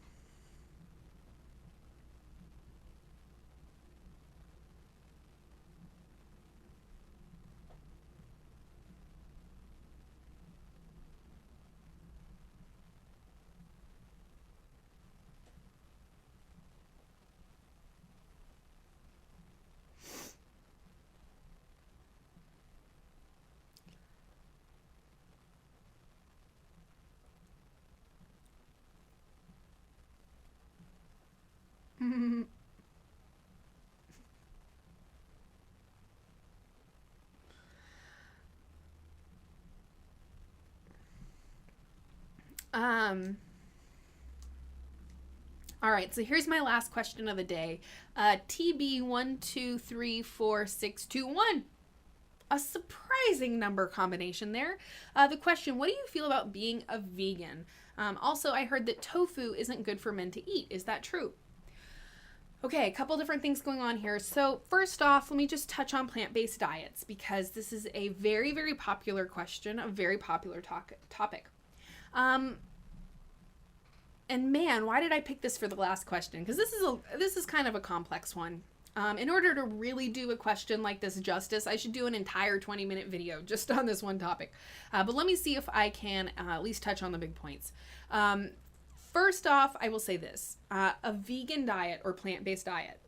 All right, so here's my last question of the day. TB123461. A surprising number combination there. The question, what do you feel about being a vegan? Also, I heard that tofu isn't good for men to eat. Is that true? Okay, a couple different things going on here. So first off, let me just touch on plant-based diets because this is a very, very popular question, a very popular topic. And man, why did I pick this for the last question? Because this is kind of a complex one. In order to really do a question like this justice, I should do an entire 20-minute video just on this one topic. But let me see if I can at least touch on the big points. First off, I will say this. A vegan diet or plant-based diet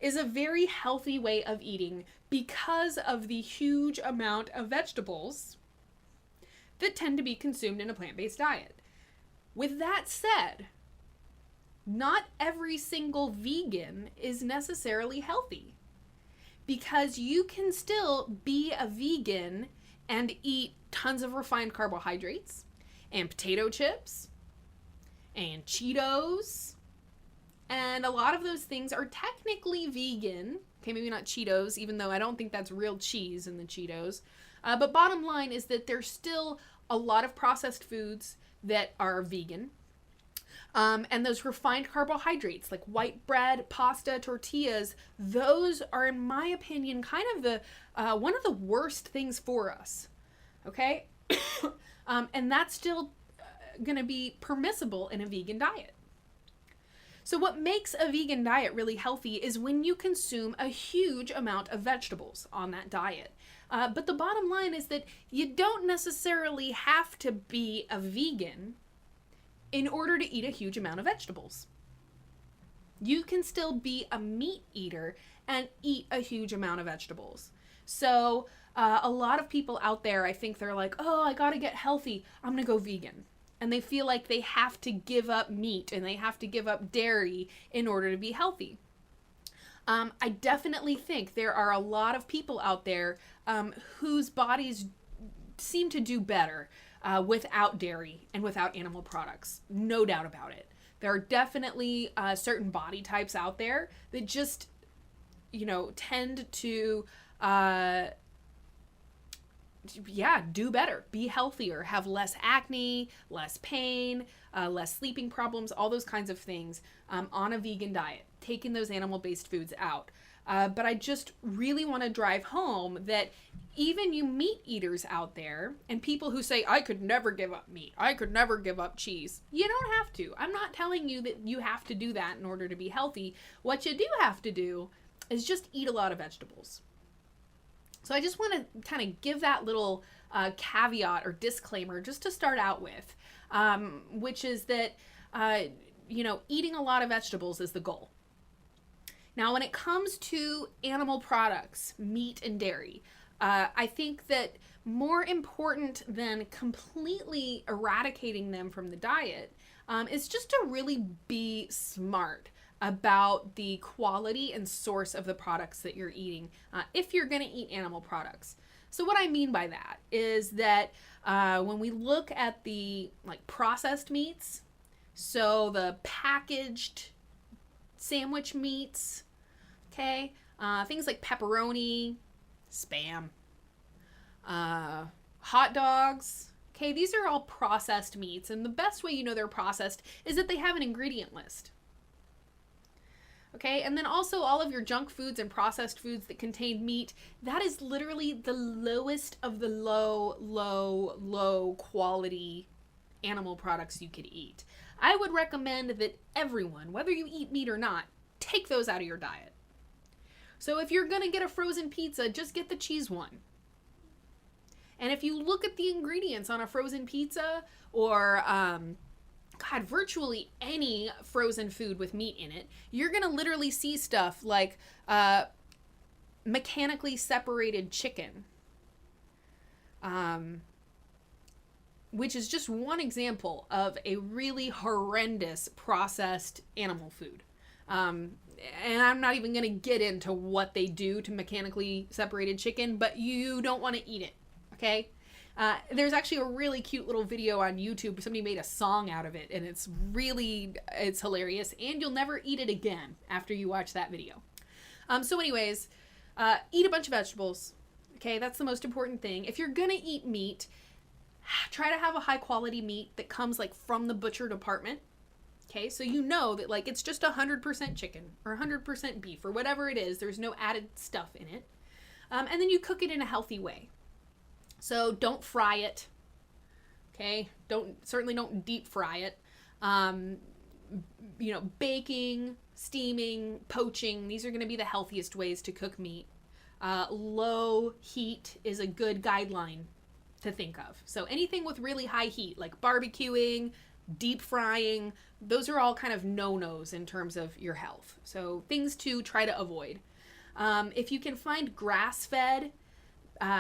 is a very healthy way of eating because of the huge amount of vegetables that tend to be consumed in a plant-based diet. With that said, not every single vegan is necessarily healthy because you can still be a vegan and eat tons of refined carbohydrates and potato chips and Cheetos, and a lot of those things are technically vegan. Okay, maybe not Cheetos, even though I don't think that's real cheese in the Cheetos. But bottom line is that there's still a lot of processed foods that are vegan. And those refined carbohydrates like white bread, pasta, tortillas, those are, in my opinion, kind of the one of the worst things for us. Okay? And that's still going to be permissible in a vegan diet. So what makes a vegan diet really healthy is when you consume a huge amount of vegetables on that diet. But the bottom line is that you don't necessarily have to be a vegan in order to eat a huge amount of vegetables. You can still be a meat eater and eat a huge amount of vegetables. So a lot of people out there, I think they're like, oh, I gotta get healthy, I'm gonna go vegan. And they feel like they have to give up meat and they have to give up dairy in order to be healthy. I definitely think there are a lot of people out there whose bodies seem to do better without dairy and without animal products. No doubt about it. There are definitely certain body types out there that just, tend to, do better, be healthier, have less acne, less pain, less sleeping problems, all those kinds of things on a vegan diet, taking those animal-based foods out. But I just really want to drive home that even you meat eaters out there and people who say, I could never give up meat, I could never give up cheese, you don't have to. I'm not telling you that you have to do that in order to be healthy. What you do have to do is just eat a lot of vegetables. So I just want to kind of give that little caveat or disclaimer just to start out with, which is that, eating a lot of vegetables is the goal. Now, when it comes to animal products, meat and dairy, I think that more important than completely eradicating them from the diet is just to really be smart about the quality and source of the products that you're eating if you're going to eat animal products. So what I mean by that is that when we look at the processed meats, so the packaged sandwich meats, okay, things like pepperoni, Spam, hot dogs, okay, these are all processed meats, and the best way you know they're processed is that they have an ingredient list. Okay, and then also all of your junk foods and processed foods that contain meat, that is literally the lowest of the low quality animal products you could eat. I would recommend that everyone, whether you eat meat or not, take those out of your diet. So if you're gonna get a frozen pizza, just get the cheese one. And if you look at the ingredients on a frozen pizza or virtually any frozen food with meat in it, you're gonna literally see stuff like mechanically separated chicken, which is just one example of a really horrendous processed animal food. And I'm not even gonna get into what they do to mechanically separated chicken, but you don't want to eat it, okay? There's actually a really cute little video on YouTube. Somebody made a song out of it, and it's hilarious, and you'll never eat it again after you watch that video. So anyways, eat a bunch of vegetables, okay? That's the most important thing. If you're gonna eat meat, try to have a high quality meat that comes from the butcher department, okay? So you know that it's just 100% chicken or 100% beef or whatever it is. There's no added stuff in it. And then you cook it in a healthy way. So don't fry it, okay? Certainly don't deep fry it. Baking, steaming, poaching, these are going to be the healthiest ways to cook meat. Low heat is a good guideline to think of. So anything with really high heat, like barbecuing, deep frying, those are all kind of no-nos in terms of your health. So things to try to avoid. If you can find grass-fed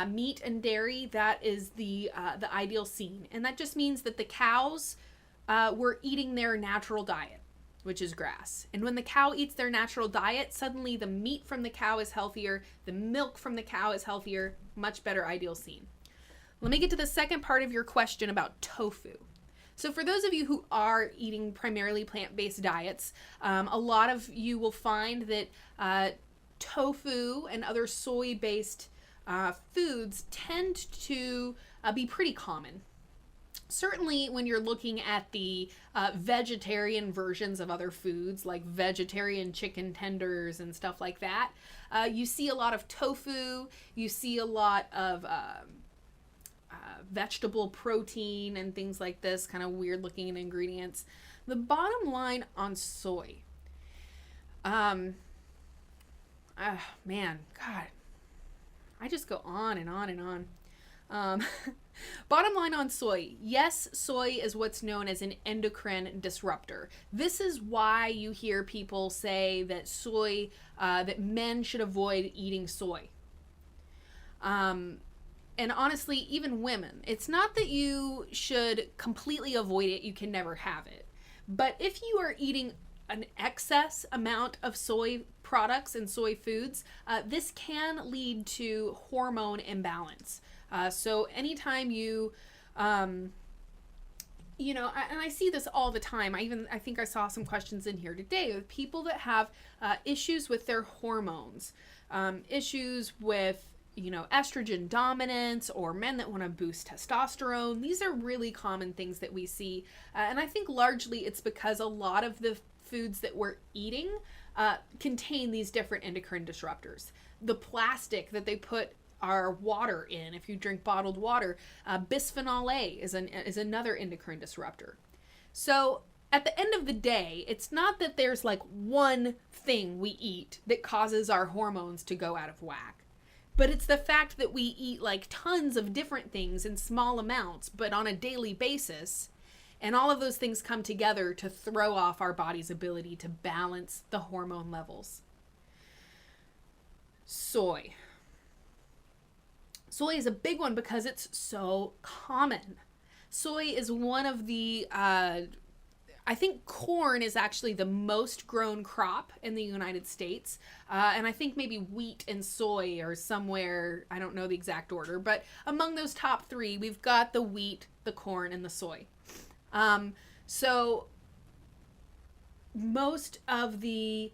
meat and dairy, that is the ideal scene. And that just means that the cows were eating their natural diet, which is grass. And when the cow eats their natural diet, suddenly the meat from the cow is healthier, the milk from the cow is healthier, much better ideal scene. Let me get to the second part of your question about tofu. So for those of you who are eating primarily plant-based diets, a lot of you will find that tofu and other soy-based foods tend to be pretty common. Certainly when you're looking at the vegetarian versions of other foods, like vegetarian chicken tenders and stuff like that, you see a lot of tofu, you see a lot of vegetable protein and things like this, kind of weird looking ingredients. The bottom line on soy, man, God, I just go on and on and on. Bottom line on soy, yes, soy is what's known as an endocrine disruptor. This is why you hear people say that that men should avoid eating soy. And honestly, even women. It's not that you should completely avoid it, you can never have it. But if you are eating an excess amount of soy products and soy foods, this can lead to hormone imbalance. So anytime and I see this all the time. I think I saw some questions in here today with people that have issues with their hormones, issues with estrogen dominance, or men that want to boost testosterone. These are really common things that we see. And I think largely it's because a lot of the foods that we're eating contain these different endocrine disruptors. The plastic that they put our water in, if you drink bottled water, bisphenol A is another endocrine disruptor. So at the end of the day, it's not that there's one thing we eat that causes our hormones to go out of whack. But it's the fact that we eat tons of different things in small amounts, but on a daily basis. And all of those things come together to throw off our body's ability to balance the hormone levels. Soy. Soy is a big one because it's so common. Soy is one of the, I think corn is actually the most grown crop in the United States. And I think maybe wheat and soy are somewhere, I don't know the exact order, but among those top three, we've got the wheat, the corn, and the soy. So most of the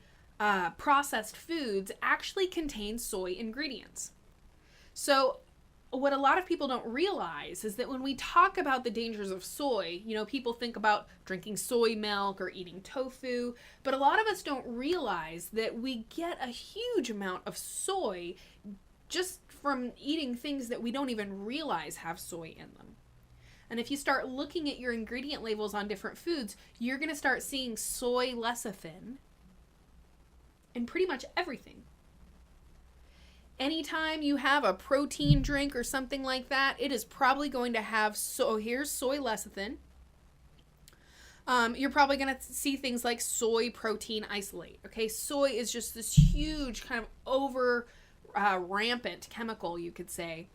processed foods actually contain soy ingredients. So what a lot of people don't realize is that when we talk about the dangers of soy, you know, people think about drinking soy milk or eating tofu, but a lot of us don't realize that we get a huge amount of soy just from eating things that we don't even realize have soy in them. And if you start looking at your ingredient labels on different foods, you're going to start seeing soy lecithin in pretty much everything. Anytime you have a protein drink or something like that, it is probably going to have, so here's soy lecithin. You're probably going to see things like soy protein isolate. Okay, soy is just this huge kind of over rampant chemical, you could say.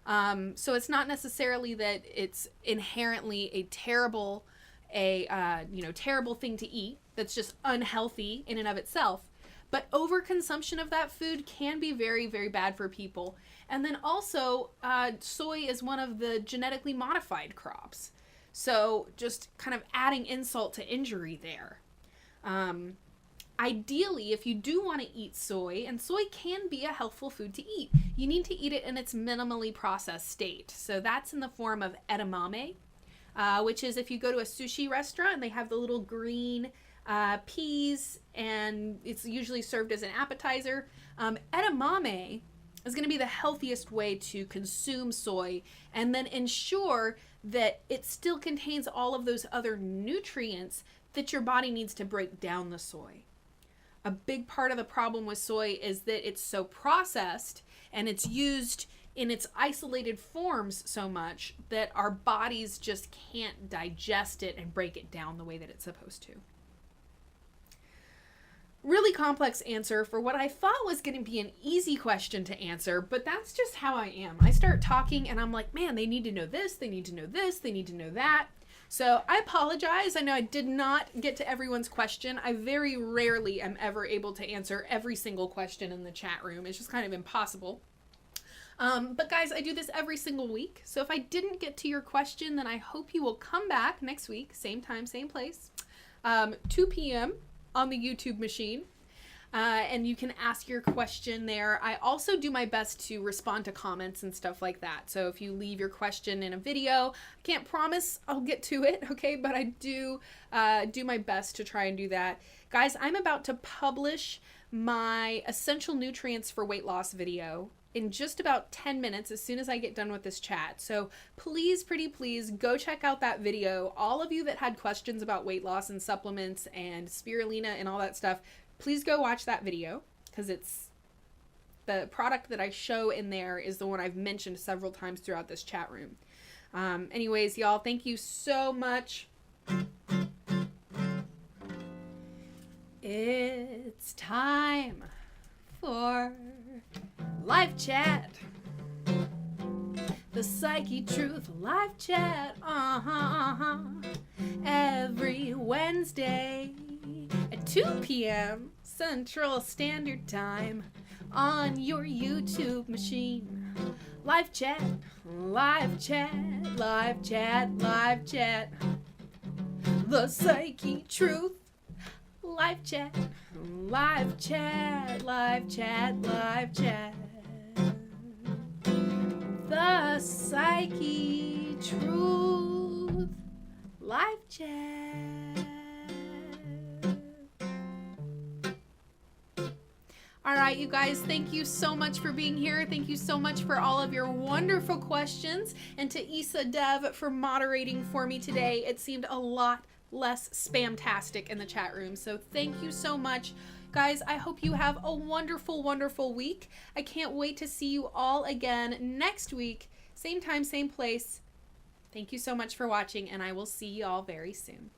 So it's not necessarily that it's inherently a terrible thing to eat. That's just unhealthy in and of itself. But overconsumption of that food can be very, very bad for people. And then also, soy is one of the genetically modified crops. So just kind of adding insult to injury there. Ideally, if you do want to eat soy, and soy can be a healthful food to eat, you need to eat it in its minimally processed state. So that's in the form of edamame, which is if you go to a sushi restaurant and they have the little green peas, and it's usually served as an appetizer. Edamame is going to be the healthiest way to consume soy, and then ensure that it still contains all of those other nutrients that your body needs to break down the soy. A big part of the problem with soy is that it's so processed and it's used in its isolated forms so much that our bodies just can't digest it and break it down the way that it's supposed to. Really complex answer for what I thought was going to be an easy question to answer, but that's just how I am. I start talking and I'm like, man, they need to know this, they need to know this, they need to know that. So I apologize. I know I did not get to everyone's question. I very rarely am ever able to answer every single question in the chat room. It's just kind of impossible. But guys, I do this every single week. So if I didn't get to your question, then I hope you will come back next week, same time, same place, 2 p.m. on the YouTube machine, and you can ask your question there. I also do my best to respond to comments and stuff like that. So if you leave your question in a video, I can't promise I'll get to it, okay? But I do my best to try and do that. Guys, I'm about to publish my essential nutrients for weight loss video in just about 10 minutes as soon as I get done with this chat. So please, pretty please, go check out that video. All of you that had questions about weight loss and supplements and spirulina and all that stuff, please go watch that video, because it's the product that I show in there is the one I've mentioned several times throughout this chat room. Anyways, y'all, thank you so much. It's time for live chat. The Psychetruth live chat. Every Wednesday at 2 p.m. Central Standard Time on your YouTube machine. Live chat, live chat, live chat, live chat. The Psychetruth live chat, live chat, live chat, live chat. The Psychetruth live chat. All right, you guys, thank you so much for being here. Thank you so much for all of your wonderful questions, and to Issa Dev for moderating for me today. It seemed a lot less spamtastic in the chat room, so thank you so much. Guys, I hope you have a wonderful, wonderful week. I can't wait to see you all again next week. Same time, same place. Thank you so much for watching, and I will see you all very soon.